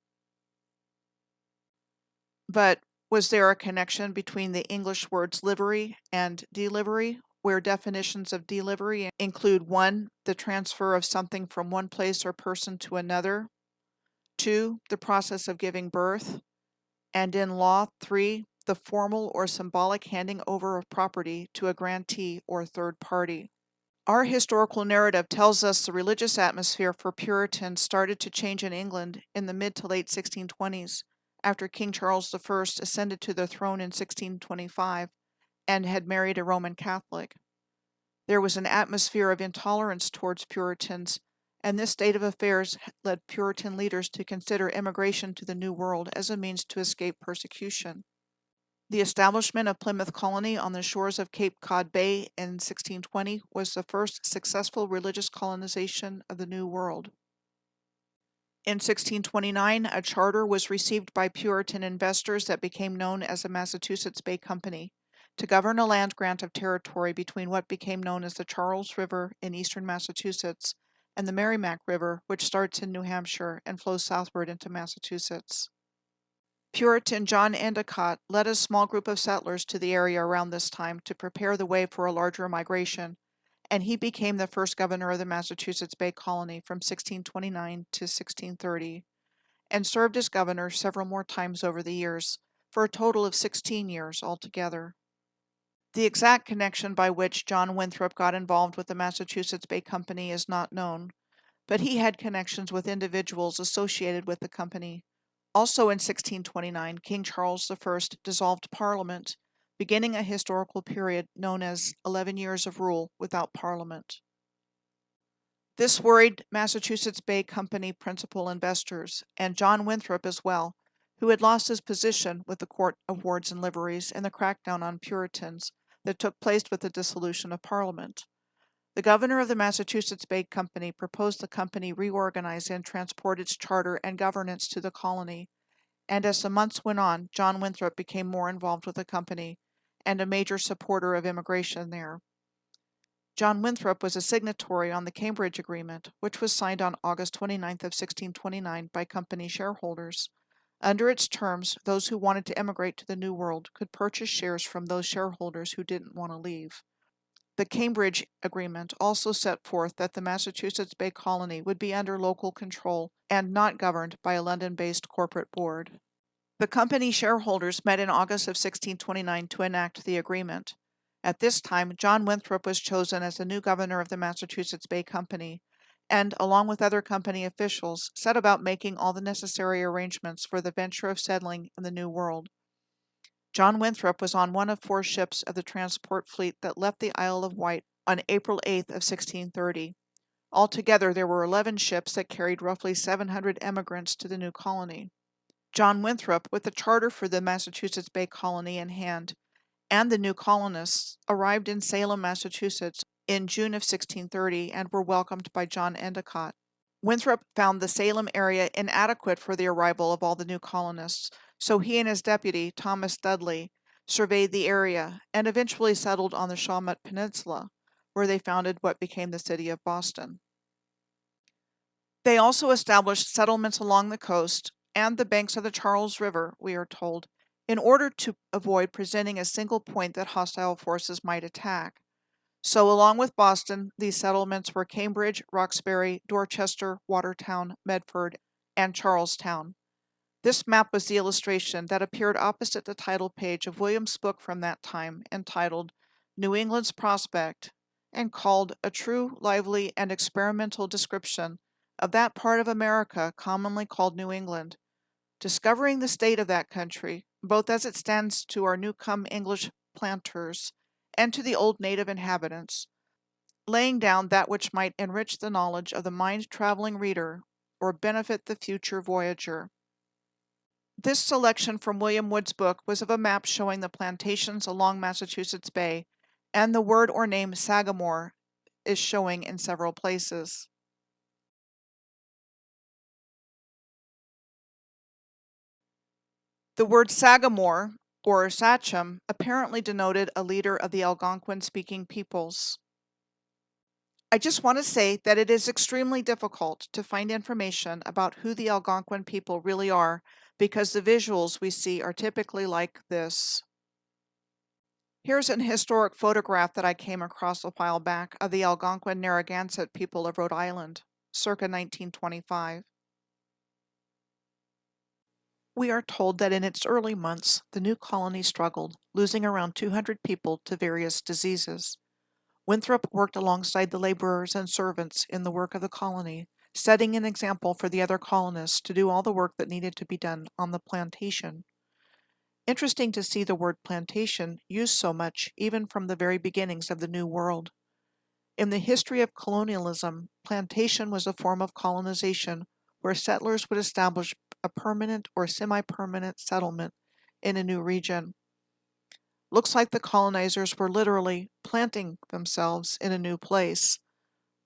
But was there a connection between the English words livery and delivery, where definitions of delivery include 1. The transfer of something from one place or person to another, 2. The process of giving birth, and in law, 3. The formal or symbolic handing over of property to a grantee or third party. Our historical narrative tells us the religious atmosphere for Puritans started to change in England in the mid to late 1620s, after King Charles I ascended to the throne in 1625 and had married a Roman Catholic. There was an atmosphere of intolerance towards Puritans, and this state of affairs led Puritan leaders to consider immigration to the New World as a means to escape persecution. The establishment of Plymouth Colony on the shores of Cape Cod Bay in 1620 was the first successful religious colonization of the New World. In 1629, a charter was received by Puritan investors that became known as the Massachusetts Bay Company to govern a land grant of territory between what became known as the Charles River in eastern Massachusetts and the Merrimack River, which starts in New Hampshire and flows southward into Massachusetts. Puritan John Endicott led a small group of settlers to the area around this time to prepare the way for a larger migration, and he became the first governor of the Massachusetts Bay Colony from 1629 to 1630, and served as governor several more times over the years, for a total of 16 years altogether. The exact connection by which John Winthrop got involved with the Massachusetts Bay Company is not known, but he had connections with individuals associated with the company. Also in 1629, King Charles I dissolved Parliament, beginning a historical period known as 11 years of rule without Parliament. This worried Massachusetts Bay Company principal investors, and John Winthrop as well, who had lost his position with the Court of Wards and Liveries in the crackdown on Puritans that took place with the dissolution of Parliament. The governor of the Massachusetts Bay Company proposed the company reorganize and transport its charter and governance to the colony, and as the months went on, John Winthrop became more involved with the company and a major supporter of immigration there. John Winthrop was a signatory on the Cambridge Agreement, which was signed on August 29th of 1629 by company shareholders. Under its terms, those who wanted to emigrate to the New World could purchase shares from those shareholders who didn't want to leave. The Cambridge Agreement also set forth that the Massachusetts Bay Colony would be under local control and not governed by a London-based corporate board. The company shareholders met in August of 1629 to enact the agreement. At this time, John Winthrop was chosen as the new governor of the Massachusetts Bay Company, and, along with other company officials, set about making all the necessary arrangements for the venture of settling in the New World. John Winthrop was on one of 4 ships of the transport fleet that left the Isle of Wight on April 8th of 1630. Altogether, there were 11 ships that carried roughly 700 emigrants to the new colony. John Winthrop, with the charter for the Massachusetts Bay Colony in hand, and the new colonists, arrived in Salem, Massachusetts in June of 1630 and were welcomed by John Endicott. Winthrop found the Salem area inadequate for the arrival of all the new colonists, so he and his deputy, Thomas Dudley, surveyed the area and eventually settled on the Shawmut Peninsula, where they founded what became the city of Boston. They also established settlements along the coast and the banks of the Charles River, we are told, in order to avoid presenting a single point that hostile forces might attack. So, along with Boston, these settlements were Cambridge, Roxbury, Dorchester, Watertown, Medford, and Charlestown. This map was the illustration that appeared opposite the title page of Williams' book from that time, entitled New England's Prospect, and called A True, Lively, and Experimental Description of that part of America commonly called New England, discovering the state of that country, both as it stands to our new-come English planters and to the old native inhabitants, laying down that which might enrich the knowledge of the mind-traveling reader or benefit the future voyager. This selection from William Wood's book was of a map showing the plantations along Massachusetts Bay, and the word or name Sagamore is showing in several places. The word Sagamore, or Sachem, apparently denoted a leader of the Algonquin-speaking peoples. I just want to say that it is extremely difficult to find information about who the Algonquin people really are because the visuals we see are typically like this. Here's an historic photograph that I came across a while back of the Algonquin Narragansett people of Rhode Island, circa 1925. We are told that in its early months, the new colony struggled, losing around 200 people to various diseases. Winthrop worked alongside the laborers and servants in the work of the colony, setting an example for the other colonists to do all the work that needed to be done on the plantation. Interesting to see the word plantation used so much even from the very beginnings of the New World. In the history of colonialism, plantation was a form of colonization where settlers would establish a permanent or semi-permanent settlement in a new region. Looks like the colonizers were literally planting themselves in a new place.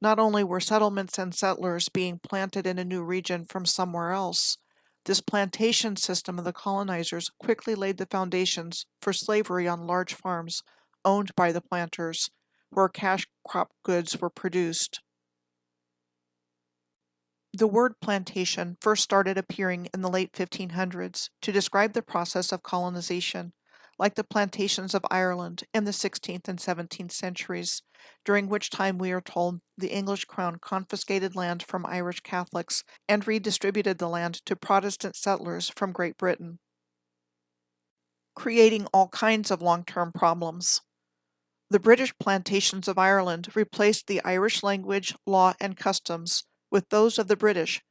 Not only were settlements and settlers being planted in a new region from somewhere else, this plantation system of the colonizers quickly laid the foundations for slavery on large farms owned by the planters, where cash crop goods were produced. The word plantation first started appearing in the late 1500s to describe the process of colonization, like the plantations of Ireland in the 16th and 17th centuries, during which time we are told the English crown confiscated land from Irish Catholics and redistributed the land to Protestant settlers from Great Britain, creating all kinds of long-term problems. The British plantations of Ireland replaced the Irish language, law, and customs with those of the British,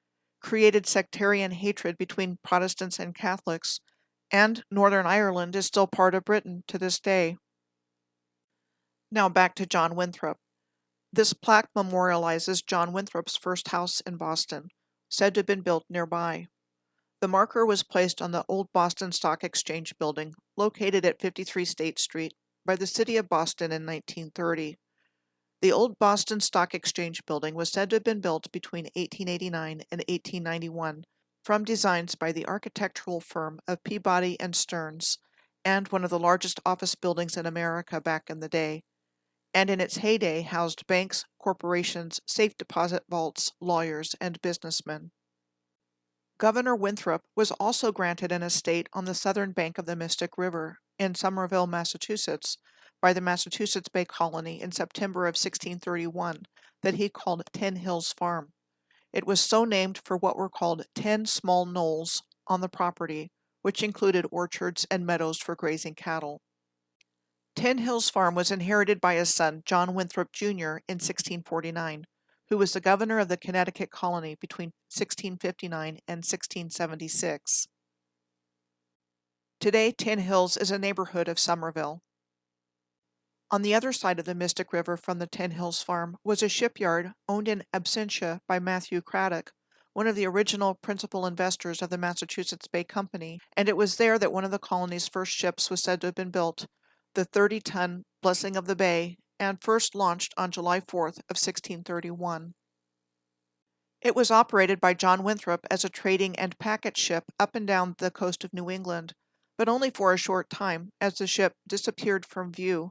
created sectarian hatred between Protestants and Catholics, and Northern Ireland is still part of Britain to this day. Now back to John Winthrop. This plaque memorializes John Winthrop's first house in Boston, said to have been built nearby. The marker was placed on the old Boston Stock Exchange building, located at 53 State Street, by the City of Boston in 1930. The old Boston Stock Exchange building was said to have been built between 1889 and 1891 from designs by the architectural firm of Peabody and Stearns, and one of the largest office buildings in America back in the day, and in its heyday housed banks, corporations, safe deposit vaults, lawyers, and businessmen. Governor Winthrop was also granted an estate on the southern bank of the Mystic River in Somerville, Massachusetts, by the Massachusetts Bay Colony in September of 1631 that he called 10 Hills Farm. It was so named for what were called 10 small knolls on the property, which included orchards and meadows for grazing cattle. 10 Hills Farm was inherited by his son, John Winthrop, Jr., in 1649, who was the governor of the Connecticut colony between 1659 and 1676. Today, 10 Hills is a neighborhood of Somerville. On the other side of the Mystic River from the 10 Hills Farm was a shipyard owned in absentia by Matthew Craddock, one of the original principal investors of the Massachusetts Bay Company, and it was there that one of the colony's first ships was said to have been built, the 30-ton Blessing of the Bay, and first launched on July 4th of 1631. It was operated by John Winthrop as a trading and packet ship up and down the coast of New England, but only for a short time, as the ship disappeared from view,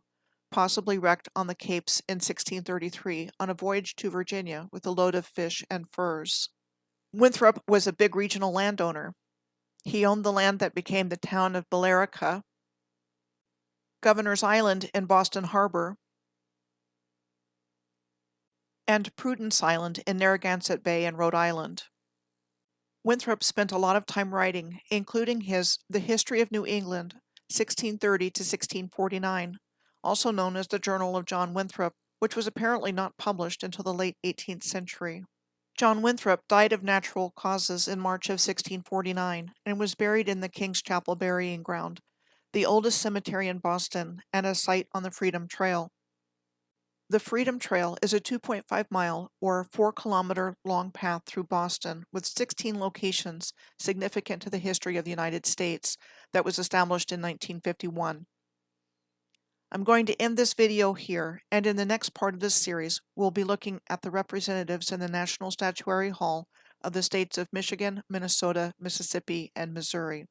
possibly wrecked on the Capes in 1633 on a voyage to Virginia with a load of fish and furs. Winthrop was a big regional landowner. He owned the land that became the town of Billerica, Governor's Island in Boston Harbor, and Prudence Island in Narragansett Bay in Rhode Island. Winthrop spent a lot of time writing, including his The History of New England, 1630 to 1649, also known as the Journal of John Winthrop, which was apparently not published until the late 18th century. John Winthrop died of natural causes in March of 1649 and was buried in the King's Chapel Burying Ground, the oldest cemetery in Boston and a site on the Freedom Trail. The Freedom Trail is a 2.5-mile or 4-kilometer long path through Boston with 16 locations significant to the history of the United States that was established in 1951. I'm going to end this video here, and in the next part of this series, we'll be looking at the representatives in the National Statuary Hall of the states of Michigan, Minnesota, Mississippi, and Missouri.